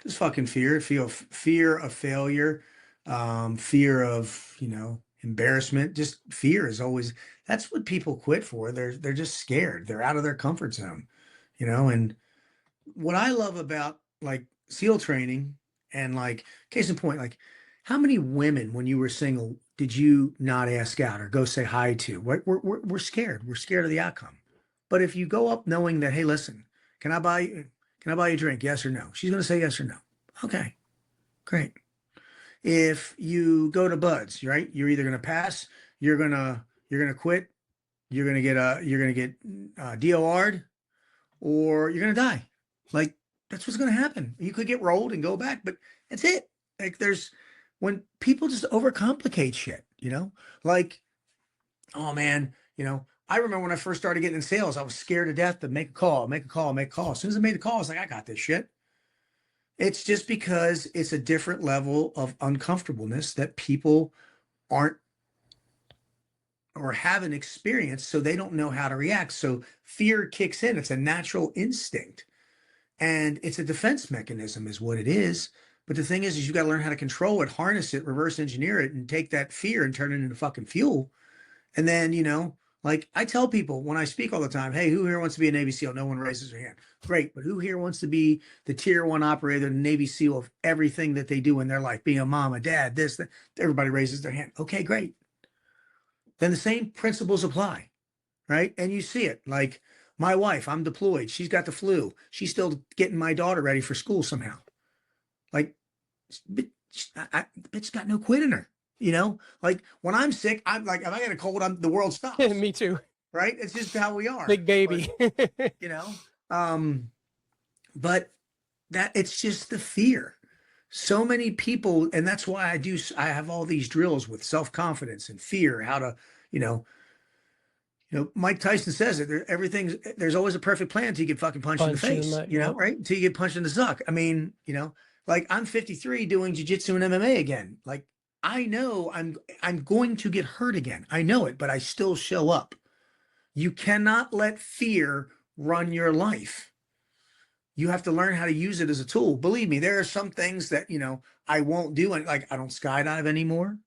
Just fucking fear of failure, fear of, embarrassment. Just fear is always, that's what people quit for. They're just scared. They're out of their comfort zone, and what I love about like SEAL training and like case in point, like how many women when you were single did you not ask out or go say hi to? We're scared. We're scared of the outcome. But if you go up knowing that, hey, listen, can I buy can I buy you a drink? Yes or no? She's going to say yes or no. Okay, great. If you go to Buds, right? You're either going to pass, you're gonna quit, you're gonna get DOR'd, or you're gonna die. Like that's what's gonna happen. You could get rolled and go back, but that's it. Like there's when people just overcomplicate shit, like, oh man, I remember when I first started getting in sales, I was scared to death to make a call, make a call, make a call. As soon as I made the call, I was like, I got this shit. It's just because it's a different level of uncomfortableness that people aren't or haven't experienced, so they don't know how to react. So fear kicks in. It's a natural instinct. And it's a defense mechanism is what it is. But the thing is you've got to learn how to control it, harness it, reverse engineer it, and take that fear and turn it into fucking fuel. And then, like I tell people when I speak all the time, hey, who here wants to be a Navy SEAL? No one raises their hand. Great. But who here wants to be the tier 1 operator, the Navy SEAL of everything that they do in their life, being a mom, a dad, this, that? Everybody raises their hand. Okay, great. Then the same principles apply, right? And you see it. Like my wife, I'm deployed. She's got the flu. She's still getting my daughter ready for school somehow. Like, bitch got no quit in her. Like when I'm sick, I'm like, if I get a cold, the world stops. Me too. Right? It's just how we are. Big baby. But, but that it's just the fear. So many people, and that's why I have all these drills with self-confidence and fear, how to, Mike Tyson says it. There's always a perfect plan until you get fucking punched in the face, right? Until you get punched in the suck. I mean, like I'm 53 doing jiu-jitsu and MMA again. Like I know I'm going to get hurt again. I know it, but I still show up. You cannot let fear run your life. You have to learn how to use it as a tool. Believe me, there are some things that, I won't do. And like, I don't skydive anymore.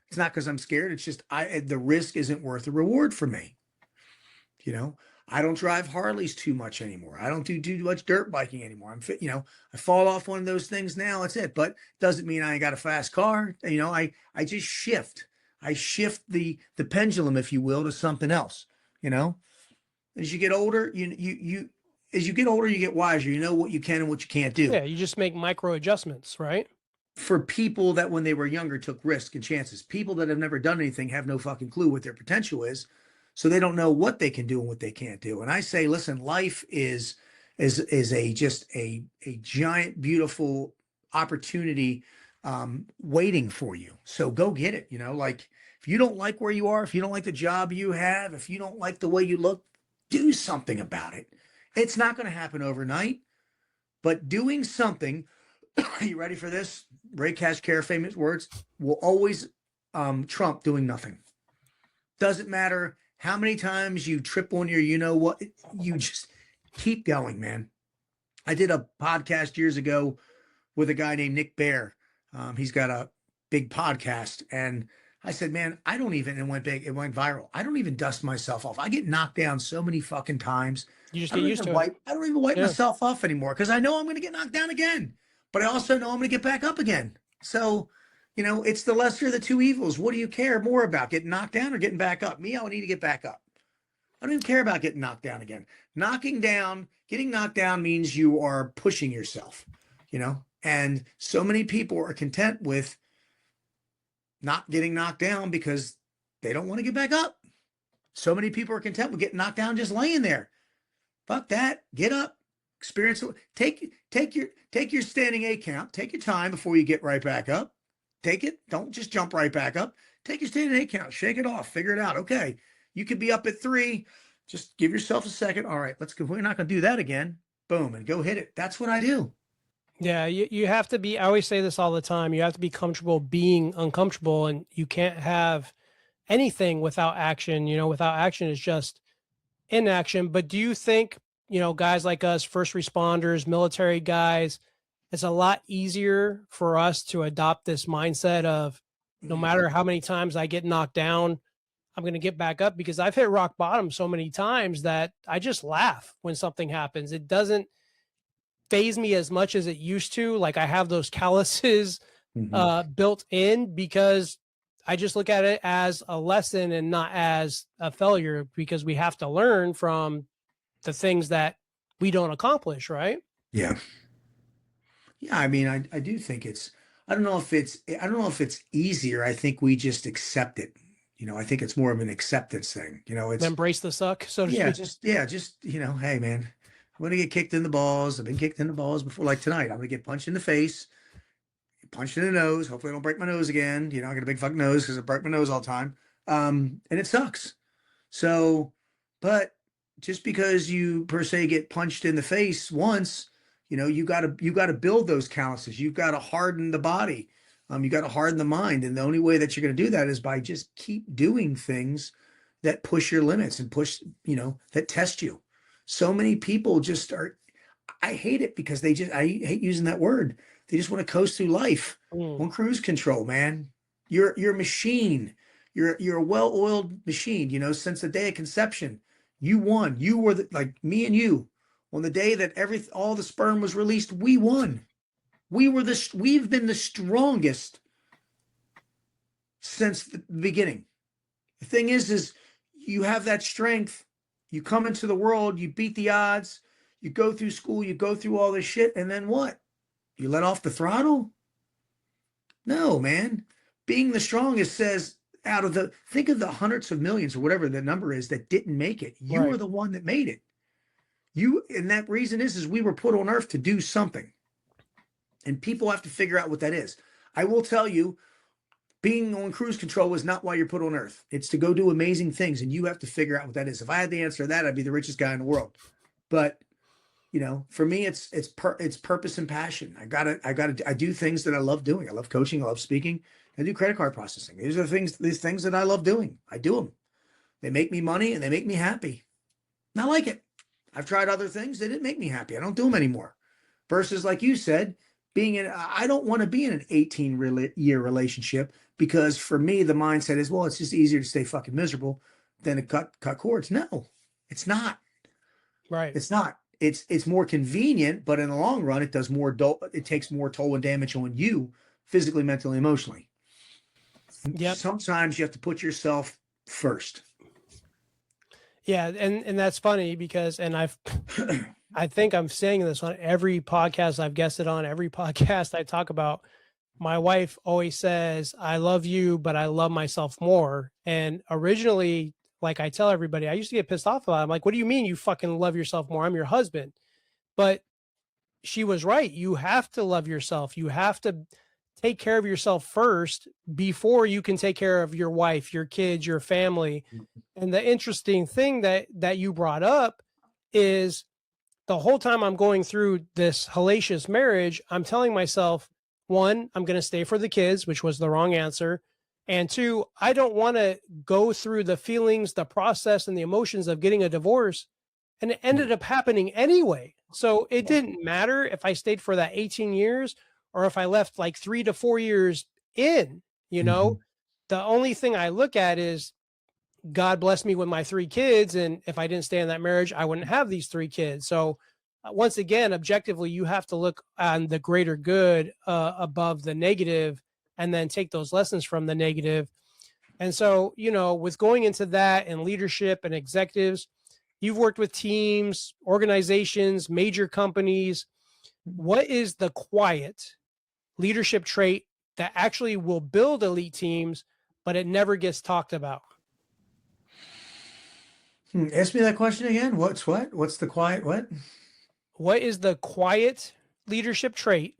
It's not because I'm scared. It's just the risk isn't worth the reward for me. I don't drive Harleys too much anymore. I don't do too much dirt biking anymore. I'm fit, I fall off one of those things now. That's it. But doesn't mean I ain't got a fast car. I just shift. I shift the pendulum, if you will, to something else. As you get older, as you get older, you get wiser. You know what you can and what you can't do. Yeah, you just make micro adjustments, right? For people that when they were younger took risks and chances. People that have never done anything have no fucking clue what their potential is. So they don't know what they can do and what they can't do. And I say, listen, life is just a giant, beautiful opportunity waiting for you. So go get it. Like if you don't like where you are, if you don't like the job you have, if you don't like the way you look, do something about it. It's not going to happen overnight, but doing something, are you ready for this? Ray Kashkar, famous words, will always trump doing nothing. Doesn't matter how many times you trip on your, you just keep going, man. I did a podcast years ago with a guy named Nick Bear. He's got a big podcast. And I said, man, it went big. It went viral. I don't even dust myself off. I get knocked down so many fucking times. You just get used to it. I don't even wipe myself off anymore because I know I'm going to get knocked down again. But I also know I'm going to get back up again. So, it's the lesser of the two evils. What do you care more about, getting knocked down or getting back up? Me, I would need to get back up. I don't even care about getting knocked down again. Getting knocked down means you are pushing yourself, and so many people are content with not getting knocked down because they don't want to get back up. So many people are content with getting knocked down just laying there. Fuck that. Get up. Experience it. Take your standing A count. Take your time before you get right back up. Take it. Don't just jump right back up. Take your standing A count. Shake it off. Figure it out. Okay. You could be up at 3. Just give yourself a second. All right, let's go. We're not going to do that again. Boom, and go hit it. That's what I do. Yeah, you have to be, I always say this all the time, you have to be comfortable being uncomfortable, and you can't have anything without action. Without action is just inaction. But do you think, guys like us, first responders, military guys, it's a lot easier for us to adopt this mindset of no matter how many times I get knocked down, I'm going to get back up, because I've hit rock bottom so many times that I just laugh when something happens. It doesn't phase me as much as it used to. Like, I have those calluses Mhm. built in, because I just look at it as a lesson and not as a failure, because we have to learn from the things that we don't accomplish, right? Yeah. Yeah, I mean, I do think it's, I don't know if it's easier. I think we just accept it. I think it's more of an acceptance thing. It's, Embrace the suck, so to speak. yeah, just, hey man, I'm gonna get kicked in the balls. I've been kicked in the balls before. Like tonight, I'm gonna get punched in the face, punched in the nose. Hopefully I don't break my nose again. I got a big fucking nose because I break my nose all the time. And it sucks. So, but just because you per se get punched in the face once, you gotta build those calluses. You've got to harden the body. You got to harden the mind. And the only way that you're going to do that is by just keep doing things that push your limits and that test you. So many people just are, I hate it because I hate using that word. They just want to coast through life Mm, on cruise control, man. You're a machine. You're a well-oiled machine. Since the day of conception, you won. You were like me and you. On the day that all the sperm was released, we won. We've been the strongest since the beginning. The thing is you have that strength. You come into the world, you beat the odds, you go through school, you go through all this shit, and then what? You let off the throttle? No, man. Being the strongest says, think of the hundreds of millions or whatever the number is that didn't make it. You were right. the one that made it. And that reason is we were put on earth to do something. And people have to figure out what that is. I will tell you, being on cruise control is not why you're put on earth. It's to go do amazing things. And you have to figure out what that is. If I had the answer to that, I'd be the richest guy in the world. But for me, it's purpose and passion. I do things that I love doing. I love coaching. I love speaking. I do credit card processing. These things that I love doing. I do them. They make me money and they make me happy. And I like it. I've tried other things. They didn't make me happy. I don't do them anymore. Versus, like you said, I don't want to be in an 18-year relationship, because for me, the mindset is, well, it's just easier to stay fucking miserable than to cut cords. No, it's not. Right. It's not. It's more convenient, but in the long run, it takes more toll and damage on you physically, mentally, emotionally. Yep. Sometimes you have to put yourself first. Yeah, and that's funny because, I think I'm saying this on every podcast I've guested on, every podcast I talk about. My wife always says, I love you, but I love myself more. And originally, like I tell everybody, I used to get pissed off about it. I'm like, what do you mean you fucking love yourself more? I'm your husband. But she was right. You have to love yourself. You have to take care of yourself first before you can take care of your wife, your kids, your family. And the interesting thing that you brought up is, the whole time I'm going through this hellacious marriage, I'm telling myself, one, I'm going to stay for the kids, which was the wrong answer. And two, I don't want to go through the feelings, the process, and the emotions of getting a divorce. And it ended up happening anyway. So it didn't matter if I stayed for that 18 years or if I left like 3 to 4 years in, you Mm-hmm. know, the only thing I look at is, God blessed me with my 3 kids. And if I didn't stay in that marriage, I wouldn't have these 3 kids. So once again, objectively, you have to look on the greater good above the negative, and then take those lessons from the negative. And so, with going into that and leadership and executives, you've worked with teams, organizations, major companies. What is the quiet leadership trait that actually will build elite teams, but it never gets talked about? Ask me that question again. What? What's the quiet what? What is the quiet leadership trait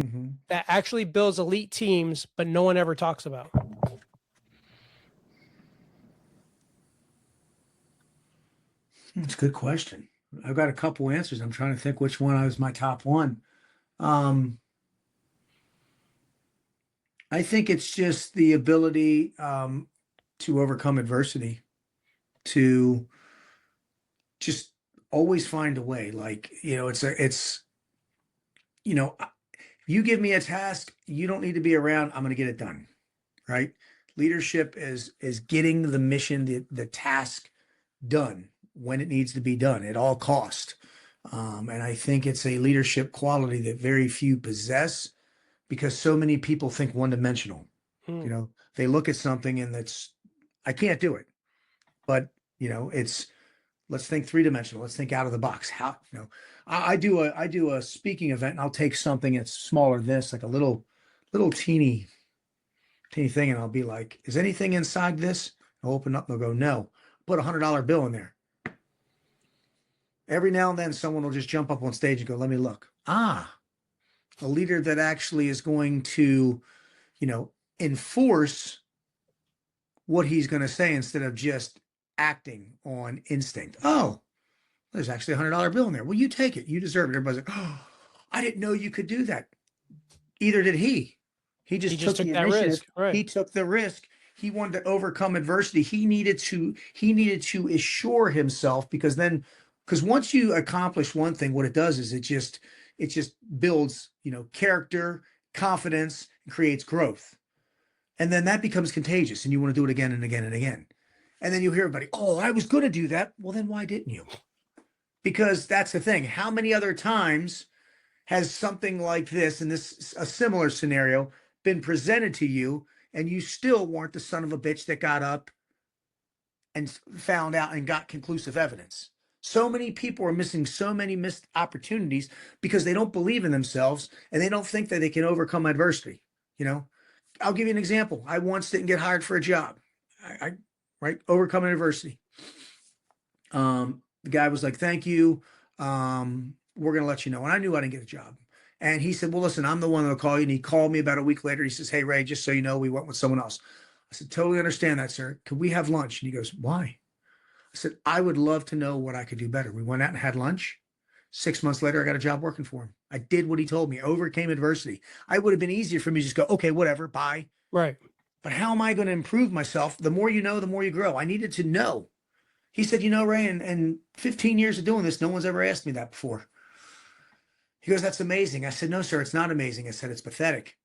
Mm-hmm. that actually builds elite teams, but no one ever talks about? That's a good question. I've got a couple answers. I'm trying to think which one was my top one. Um, I think it's just the ability to overcome adversity, to just always find a way. Like, it's you know, If you give me a task, you don't need to be around. I'm going to get it done. Right? Leadership is getting the mission, the task done when it needs to be done at all cost. And I think it's a leadership quality that very few possess because so many people think one dimensional. Hmm. You know, they look at something and I can't do it. But, it's, let's think three dimensional. Let's think out of the box. How, I do a speaking event and I'll take something that's smaller than this, like a little teeny thing. And I'll be like, is anything inside this? I'll open up and they'll go, no. Put $100 bill in there. Every now and then someone will just jump up on stage and go, let me look. A leader that actually is going to, enforce what he's going to say instead of just acting on instinct. Oh, there's actually $100 bill in there. Well, you take it. You deserve it. Everybody's like, oh, I didn't know you could do that. Either did he. He just took the that initiative. risk. Right. He took the risk. He wanted to overcome adversity. He needed to assure himself because once you accomplish one thing, what it does is it just builds, character, confidence, and creates growth. And then that becomes contagious and you want to do it again and again and again. And then you hear everybody, oh, I was going to do that. Well, then why didn't you? Because that's the thing. How many other times has something like this, and this a similar scenario, been presented to you and you still weren't the son of a bitch that got up and found out and got conclusive evidence? So many people are missing so many missed opportunities because they don't believe in themselves and they don't think that they can overcome adversity. I'll give you an example. I once didn't get hired for a job. Right, overcoming adversity. The guy was like, thank you. We're going to let you know. And I knew I didn't get a job. And he said, well, listen, I'm the one that'll call you. And he called me about a week later. He says, hey, Ray, just so you know, we went with someone else. I said, totally understand that, sir. Could we have lunch? And he goes, why? I said, I would love to know what I could do better. We went out and had lunch. 6 months later, I got a job working for him. I did what he told me, overcame adversity. I would have been easier for me to just go, okay, whatever, bye. Right. But how am I going to improve myself? The more you know, the more you grow. I needed to know. He said, Ray, in 15 years of doing this, no one's ever asked me that before. He goes, that's amazing. I said, no, sir, it's not amazing. I said, it's pathetic.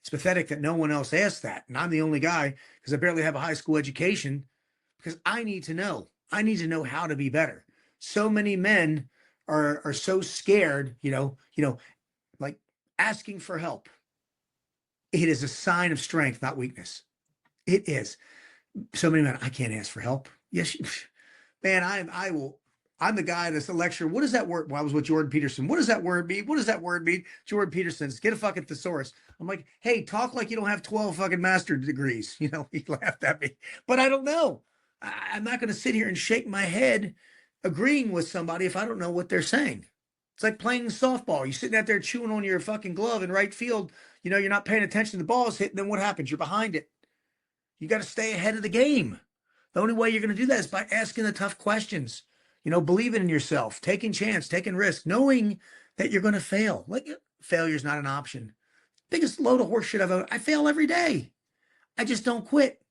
It's pathetic that no one else asked that. And I'm the only guy because I barely have a high school education because I need to know. I need to know how to be better. So many men are so scared, like asking for help. It is a sign of strength, not weakness. It is. So many men, I can't ask for help. Yes, man, I'm the guy that's a lecturer. What does that word? Well, I was with Jordan Peterson. What does that word mean? What does that word mean? Jordan Peterson's get a fucking thesaurus. I'm like, hey, talk like you don't have 12 fucking master degrees. He laughed at me, but I don't know. I'm not going to sit here and shake my head agreeing with somebody if I don't know what they're saying. It's like playing softball. You're sitting out there chewing on your fucking glove in right field. You're not paying attention. The ball's hitting. Then what happens? You're behind it. You got to stay ahead of the game. The only way you're going to do that is by asking the tough questions. Believing in yourself, taking chance, taking risk, knowing that you're going to fail. Like failure's not an option. Biggest load of horse shit I've ever. I fail every day. I just don't quit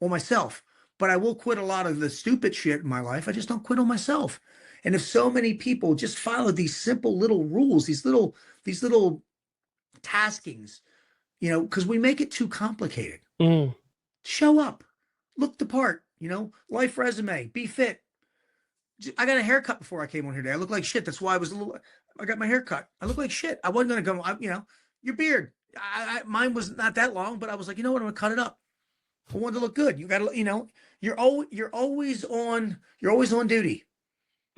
on myself. But I will quit a lot of the stupid shit in my life. I just don't quit on myself. And if so many people just follow these simple little rules, these little taskings, because we make it too complicated. Mm. Show up, look the part, life resume, be fit. I got a haircut before I came on here today. I look like shit. That's why I got my hair cut. I look like shit. I wasn't going to go, your beard. Mine was not that long, but I was like, you know what? I'm going to cut it up. I wanted to look good. You got to, you're always on duty.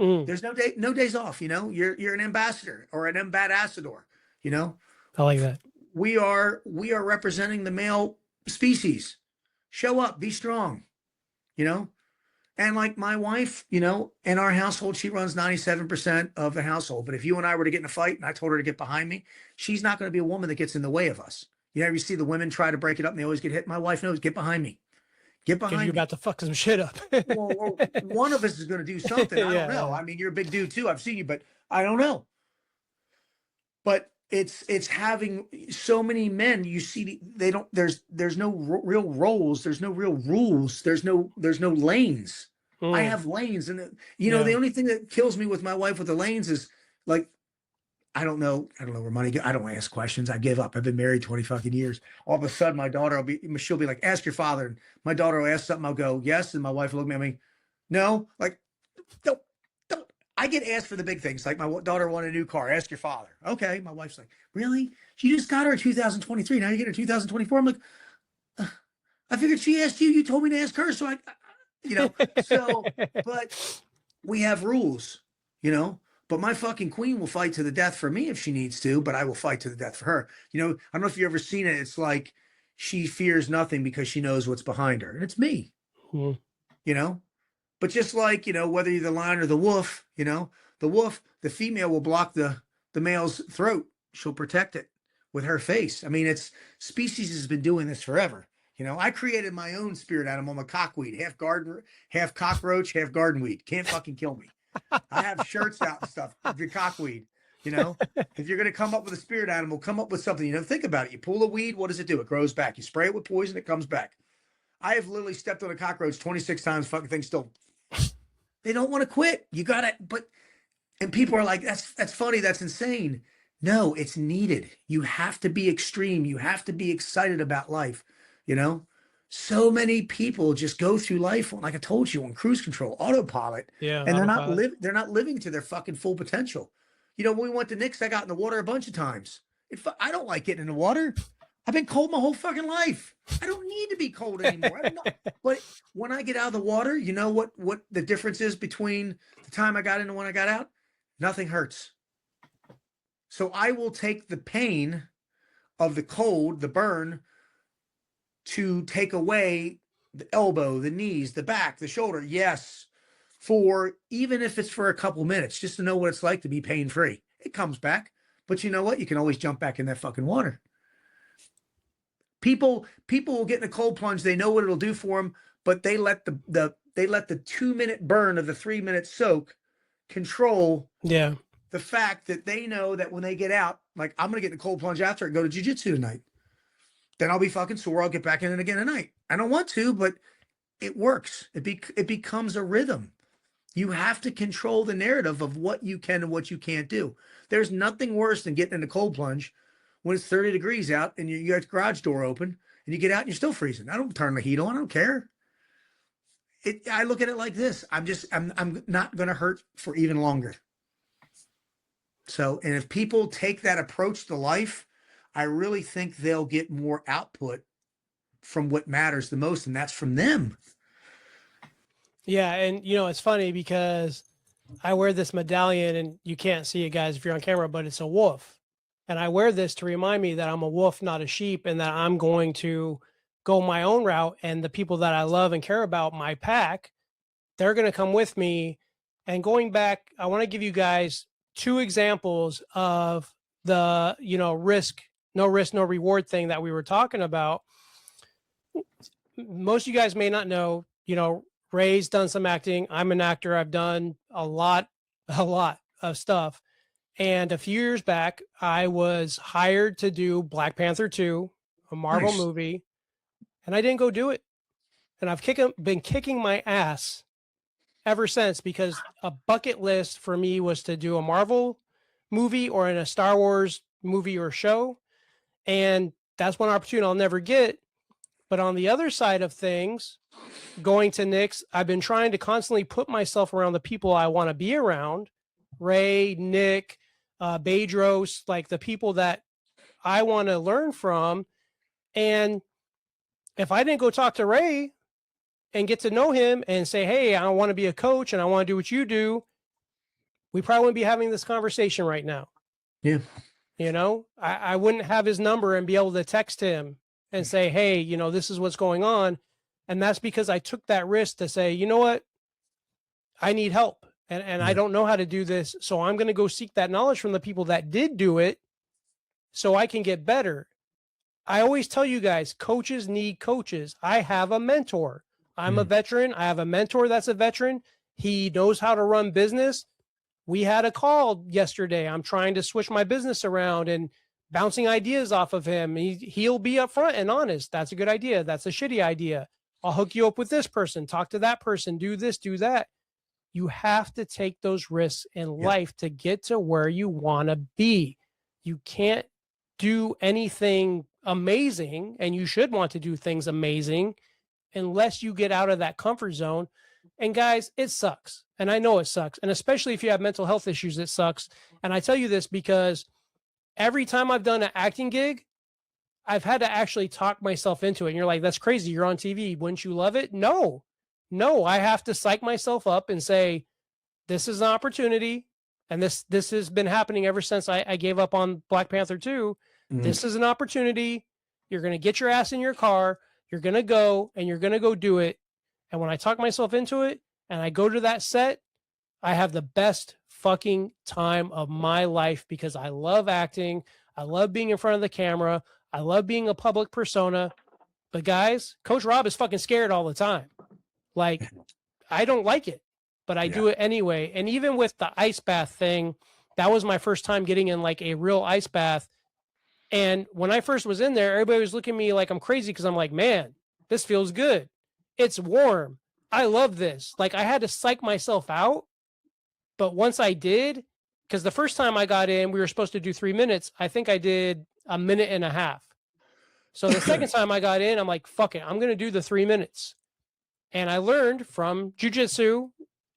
Mm. There's no days off. You're an ambassador or an ambassador. I like that. We are representing the male species. Show up, be strong. And like my wife, in our household, she runs 97% of the household. But if you and I were to get in a fight and I told her to get behind me, she's not going to be a woman that gets in the way of us. You see the women try to break it up and they always get hit. My wife knows, get behind me. Get behind me. You're about to fuck some shit up. well, one of us is going to do something. I don't know. I mean, you're a big dude too. I've seen you, but I don't know. But it's having so many men, you see, there's no real roles. There's no real rules. There's no lanes. I have lanes. And the only thing that kills me with my wife with the lanes is like, I don't know where money goes. I don't ask questions. I give up. I've been married 20 fucking years. All of a sudden, my daughter she'll be like, ask your father. And my daughter will ask something. I'll go, yes. And my wife will look at me, no, like, don't. I get asked for the big things. Like my daughter wanted a new car. Ask your father. Okay. My wife's like, really? She just got her in 2023. Now you get her 2024. I'm like, I figured she asked you. You told me to ask her. So but we have rules, but my fucking queen will fight to the death for me if she needs to, but I will fight to the death for her. I don't know if you've ever seen it. It's like she fears nothing because she knows what's behind her. And it's me, but just like, whether you're the lion or the wolf, the wolf, the female will block the male's throat. She'll protect it with her face. I mean, species has been doing this forever. I created my own spirit animal. I'm a cockweed, half cockroach, half garden weed. Can't fucking kill me. I have shirts out and stuff. The cockweed, if you're going to come up with a spirit animal, come up with something, think about it. You pull a weed. What does it do? It grows back. You spray it with poison. It comes back. I have literally stepped on a cockroach 26 times. Fucking thing still. They don't want to quit. You got it. And people are like, that's funny. That's insane. No, it's needed. You have to be extreme. You have to be excited about life. So many people just go through life, like I told you, on cruise control, autopilot. Yeah. And they're not living to their fucking full potential. When we went to Nick's, I got in the water a bunch of times. I don't like getting in the water. I've been cold my whole fucking life. I don't need to be cold anymore. I don't know. But when I get out of the water, you know what the difference is between the time I got in and when I got out? Nothing hurts. So I will take the pain of the cold, the burn, to take away the elbow, the knees, the back, the shoulder. Yes. Even if it's for a couple minutes, just to know what it's like to be pain-free. It comes back. But you know what? You can always jump back in that fucking water. People will get in a cold plunge. They know what it'll do for them, but they let the 2-minute burn of the 3-minute soak control the fact that they know that when they get out, like, I'm going to get in a cold plunge after and go to jiu-jitsu tonight. Then I'll be fucking sore. I'll get back in it again tonight. I don't want to, but it works. It becomes a rhythm. You have to control the narrative of what you can and what you can't do. There's nothing worse than getting in a cold plunge when it's 30 degrees out and you got the garage door open and you get out and you're still freezing. I don't turn the heat on. I don't care. I look at it like this. I'm not going to hurt for even longer. So, and if people take that approach to life, I really think they'll get more output from what matters the most, and that's from them. Yeah, and it's funny because I wear this medallion, and you can't see it, guys, if you're on camera, but it's a wolf. And I wear this to remind me that I'm a wolf, not a sheep, and that I'm going to go my own route. And the people that I love and care about, my pack, they're going to come with me. And going back, I want to give you guys 2 examples of the, no risk, no reward thing that we were talking about. Most of you guys may not know, Ray's done some acting. I'm an actor. I've done a lot of stuff. And a few years back, I was hired to do Black Panther 2, a Marvel movie, and I didn't go do it. And I've been kicking my ass ever since, because a bucket list for me was to do a Marvel movie or in a Star Wars movie or show. And that's one opportunity I'll never get. But on the other side of things, going to Nick's, I've been trying to constantly put myself around the people I want to be around. Ray, Nick, Bedros, like the people that I want to learn from. And if I didn't go talk to Ray and get to know him and say, hey, I want to be a coach and I want to do what you do, we probably wouldn't be having this conversation right now. Yeah. I wouldn't have his number and be able to text him and say, hey, this is what's going on. And that's because I took that risk to say, you know what? I need help. And I don't know how to do this. So I'm going to go seek that knowledge from the people that did do it so I can get better. I always tell you guys, coaches need coaches. I have a mentor. I'm a veteran. I have a mentor that's a veteran. He knows how to run business. We had a call yesterday. I'm trying to switch my business around and bouncing ideas off of him. He'll be upfront and honest. That's a good idea. That's a shitty idea. I'll hook you up with this person. Talk to that person. Do this, do that. You have to take those risks in life to get to where you want to be. You can't do anything amazing, and you should want to do things amazing unless you get out of that comfort zone. And guys, it sucks. And I know it sucks. And especially if you have mental health issues, it sucks. And I tell you this because every time I've done an acting gig, I've had to actually talk myself into it. And you're like, that's crazy. You're on TV. Wouldn't you love it? No, I have to psych myself up and say, this is an opportunity. And this has been happening ever since I gave up on Black Panther 2. This is an opportunity. You're going to get your ass in your car. You're going to go and you're going to go do it. And when I talk myself into it and I go to that set, I have the best fucking time of my life because I love acting. I love being in front of the camera. I love being a public persona. But guys, Coach Rob is fucking scared all the time. Like, I don't like it, but I do it anyway. And even with the ice bath thing, that was my first time getting in like a real ice bath. And when I first was in there, everybody was looking at me like I'm crazy because I'm like, man, this feels good. It's warm. I love this. Like, I had to psych myself out. But once I did, because the first time I got in, we were supposed to do 3 minutes. I think I did a minute and a half. So the second time I got in, I'm like, fuck it. I'm going to do the 3 minutes. And I learned from jujitsu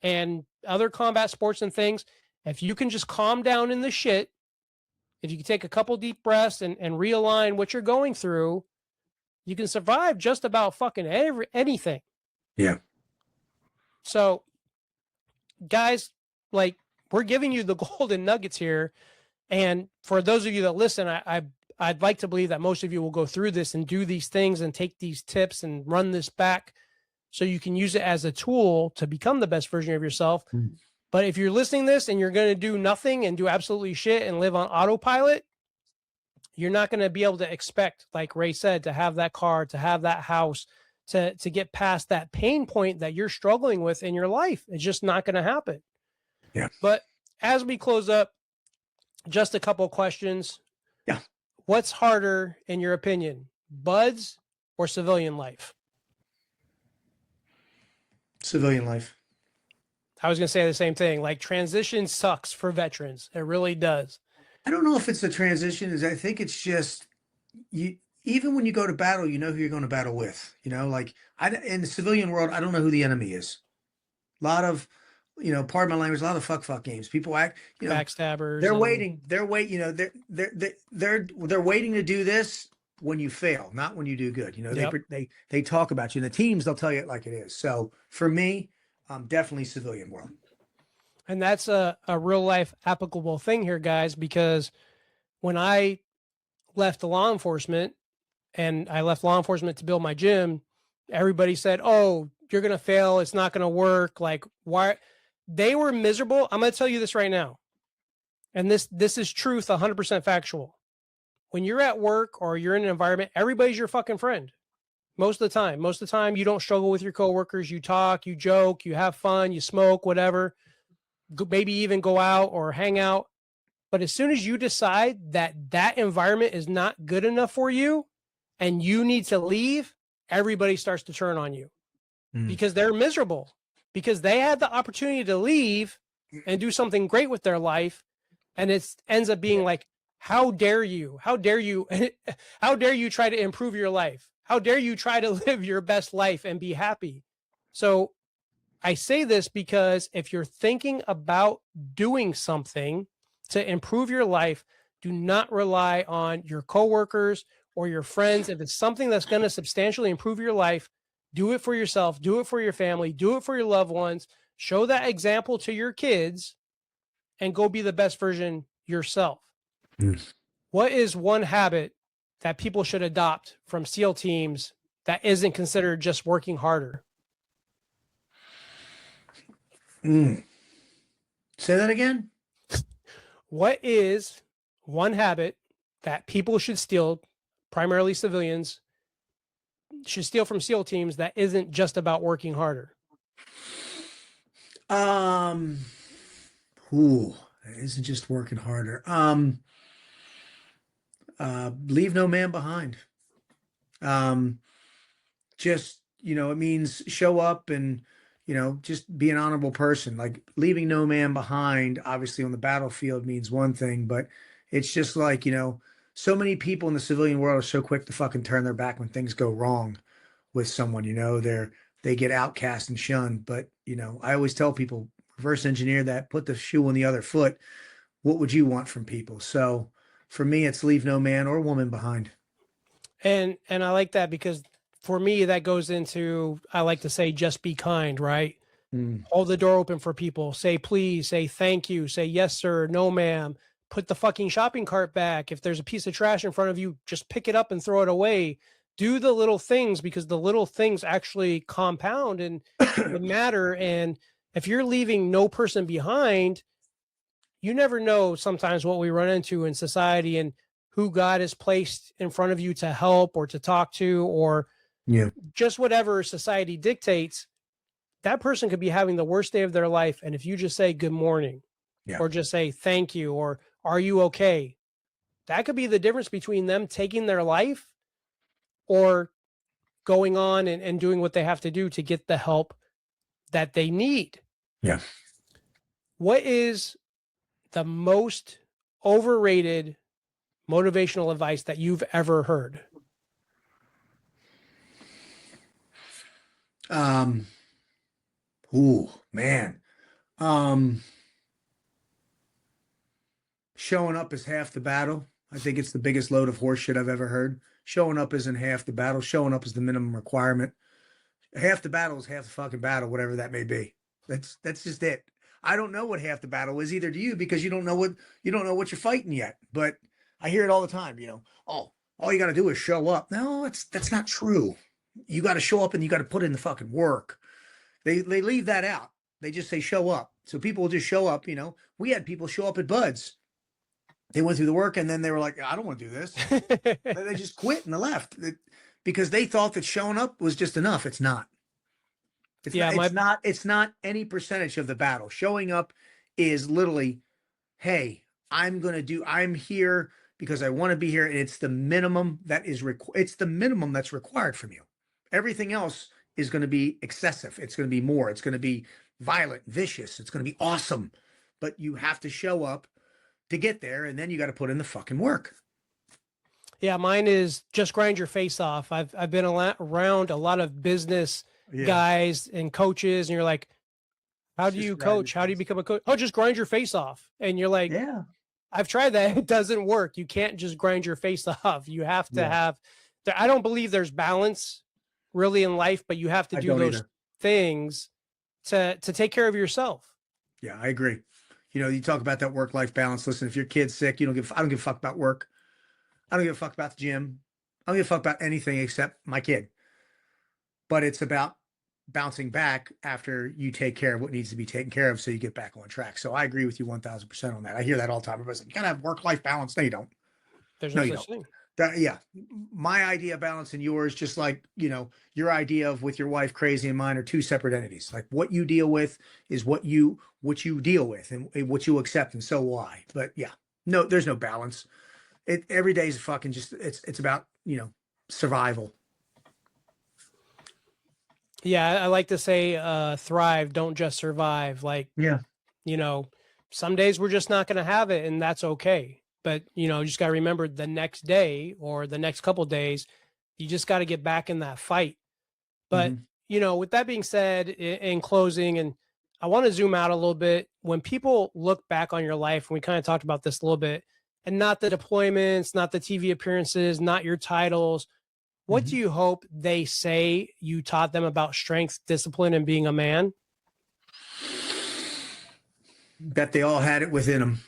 and other combat sports and things, if you can just calm down in the shit, if you can take a couple deep breaths and realign what you're going through, you can survive just about fucking anything. Yeah. So, guys, like, we're giving you the golden nuggets here. And for those of you that listen, I'd like to believe that most of you will go through this and do these things and take these tips and run this back so you can use it as a tool to become the best version of yourself. But if you're listening to this and you're going to do nothing and do absolutely shit and live on autopilot, you're not going to be able to expect, like Ray said, to have that car, to have that house, to get past that pain point that you're struggling with in your life. It's just not going to happen. Yeah. But as we close up, just a couple of questions. Yeah. What's harder, in your opinion, buds or civilian life? Civilian life. I was going to say the same thing. Like, transition sucks for veterans. It really does. I don't know if it's a transition. I think it's just you. Even when you go to battle, you know who you're going to battle with. You know, like in the civilian world, I don't know who the enemy is. A lot of, pardon my language, a lot of fuck games. People act, backstabbers. They're waiting. They're waiting. They're waiting to do this when you fail, not when you do good. They talk about you. And the teams, they'll tell you it like it is. So for me, definitely civilian world. And that's a real life applicable thing here, guys, because when I left the law enforcement and I left law enforcement to build my gym, everybody said, oh, you're going to fail. It's not going to work. Like, why? They were miserable. I'm going to tell you this right now. And this is truth, 100% factual. When you're at work or you're in an environment, everybody's your fucking friend. Most of the time, you don't struggle with your coworkers. You talk, you joke, you have fun, you smoke, whatever. Maybe even go out or hang out. But as soon as you decide that environment is not good enough for you and you need to leave, everybody starts to turn on you because they're miserable, because they had the opportunity to leave and do something great with their life. And it ends up being like, how dare you? How dare you? How dare you try to improve your life? How dare you try to live your best life and be happy? So I say this because if you're thinking about doing something to improve your life, do not rely on your coworkers or your friends. If it's something that's going to substantially improve your life, do it for yourself, do it for your family, do it for your loved ones, show that example to your kids, and go be the best version yourself. What is one habit that people should adopt from SEAL teams that isn't considered just working harder? Say that again. What is one habit that people should steal, primarily civilians, should steal from SEAL teams that isn't just about working harder? It isn't just working harder. Leave no man behind. Just, it means show up and, you know, just be an honorable person. Like leaving no man behind, obviously on the battlefield means one thing, but it's just like, you know, so many people in the civilian world are so quick to fucking turn their back when things go wrong with someone, you know, they get outcast and shunned. But, you know, I always tell people, reverse engineer that, put the shoe on the other foot. What would you want from people? So for me, it's leave no man or woman behind. And I like that because for me that goes into, I like to say, just be kind, right? Mm. Hold the door open for people. Say please, say thank you, say yes sir, no ma'am. Put the fucking shopping cart back. If there's a piece of trash in front of you, just pick it up and throw it away. Do the little things because the little things actually compound and matter. And if you're leaving no person behind, you never know sometimes what we run into in society and who God has placed in front of you to help or to talk to, or Yeah. just whatever society dictates. That person could be having the worst day of their life. And if you just say good morning, Yeah. or just say thank you, or are you okay? That could be the difference between them taking their life or going on and doing what they have to do to get the help that they need. Yeah. What is the most overrated motivational advice that you've ever heard? Um, ooh, man. Um, Showing up is half the battle. I think it's the biggest load of horse shit I've ever heard. Showing up isn't half the battle. Showing up is the minimum requirement. Half the battle is half the fucking battle, whatever that may be. That's just it. I don't know what half the battle is either to you because you don't know what you're fighting yet. But I hear it all the time, you know. Oh, all you got to do is show up. No, that's not true. You got to show up and you got to put in the fucking work. They leave that out. They just say show up. So people will just show up, you know. We had people show up at Buds. They went through the work and then they were like, I don't want to do this. They just quit and they left because they thought that showing up was just enough. It's not. It's Yeah, not. It's not. It's not any percentage of the battle. Showing up is literally, hey, I'm here because I want to be here, and it's the minimum that is it's the minimum that's required from you. Everything else is going to be excessive. It's going to be more. It's going to be violent, vicious. It's going to be awesome, but you have to show up to get there, and then you got to put in the fucking work. Yeah, mine is just grind your face off. I've been around a lot of business guys and coaches, and you're like, how do you coach? How do you become a coach? Oh, just grind your face off. And you're like, Yeah. I've tried that. It doesn't work. You can't just grind your face off. You have to have, I don't believe there's balance really in life, but you have to do those things to take care of yourself. Yeah, I agree. You know, you talk about that work-life balance. Listen, if your kid's sick, I don't give a fuck about work. I don't give a fuck about the gym. I don't give a fuck about anything except my kid. But it's about bouncing back after you take care of what needs to be taken care of so you get back on track. So I agree with you 1000% on that. I hear that all the time. Everybody's like, you gotta have work-life balance. No, you don't. There's No, no you such don't. thing. Yeah. My idea of balance and yours, just like, you know, your idea of with your wife crazy and mine are two separate entities. Like what you deal with is what you deal with and what you accept, and so will I. But yeah, no, there's no balance. Every day is fucking just it's about, you know, survival. Yeah, I like to say thrive, don't just survive. Like, Yeah. you know, some days we're just not going to have it, and that's okay. But, you know, you just got to remember the next day or the next couple days, you just got to get back in that fight. But, you know, with that being said, in closing, and I want to zoom out a little bit. When people look back on your life, and we kind of talked about this a little bit, and not the deployments, not the TV appearances, not your titles, what do you hope they say you taught them about strength, discipline, and being a man? That they all had it within them,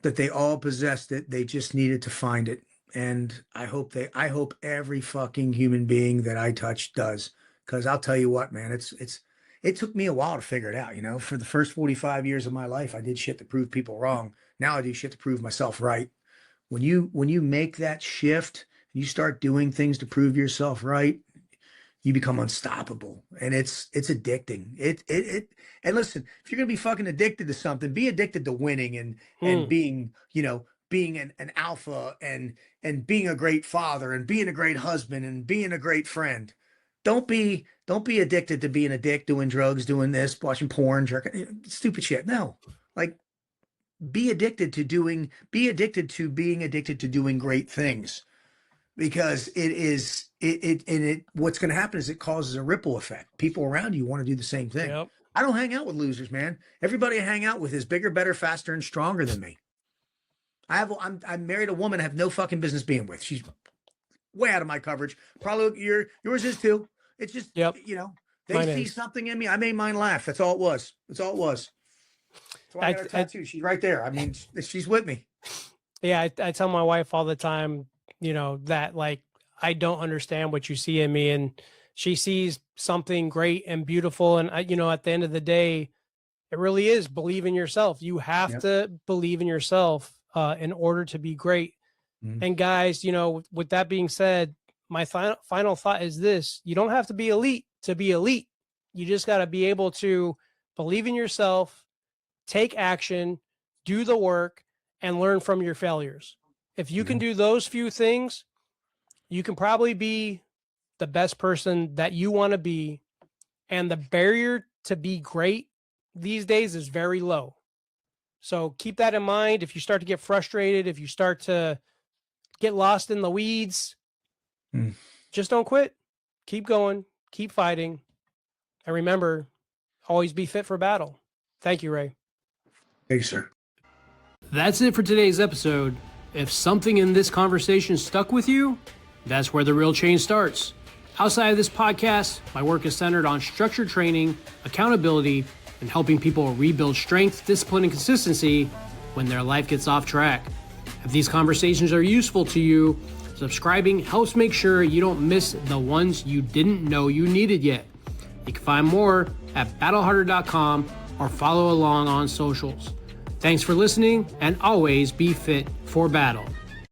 that they all possessed it. They just needed to find it. And I hope every fucking human being that I touch does. Cause I'll tell you what, man, it took me a while to figure it out. You know, for the first 45 years of my life, I did shit to prove people wrong. Now I do shit to prove myself right. When you make that shift, you start doing things to prove yourself right, you become unstoppable, and it's addicting. And listen, if you're gonna be fucking addicted to something, be addicted to winning and being, you know, being an alpha and being a great father and being a great husband and being a great friend. don't be addicted to being a dick, doing drugs, doing this, watching porn, jerking, stupid shit. No, like be addicted to being addicted to doing great things, because what's going to happen is it causes a ripple effect. People around you want to do the same thing. Yep. I don't hang out with losers, man. Everybody I hang out with is bigger, better, faster, and stronger than me. I'm married a woman I have no fucking business being with. She's way out of my coverage. Probably yours is too. It's just, yep. They mine see is. Something in me. I made mine laugh. That's all it was. That's why I got a tattoo. She's right there. I mean, she's with me. Yeah. I tell my wife all the time, that like, I don't understand what you see in me, and she sees something great and beautiful. And at the end of the day, it really is believe in yourself. You have to believe in yourself in order to be great. Mm-hmm. And guys, with that being said, my final thought is this: you don't have to be elite to be elite. You just got to be able to believe in yourself, take action, do the work, and learn from your failures. If you can do those few things, you can probably be the best person that you want to be. And the barrier to be great these days is very low. So keep that in mind. If you start to get frustrated, if you start to get lost in the weeds, just don't quit. Keep going, keep fighting. And remember, always be fit for battle. Thank you, Ray. Thank you, sir. That's it for today's episode. If something in this conversation stuck with you, that's where the real change starts. Outside of this podcast, my work is centered on structured training, accountability, and helping people rebuild strength, discipline, and consistency when their life gets off track. If these conversations are useful to you, subscribing helps make sure you don't miss the ones you didn't know you needed yet. You can find more at battleharder.com or follow along on socials. Thanks for listening, and always be fit for battle.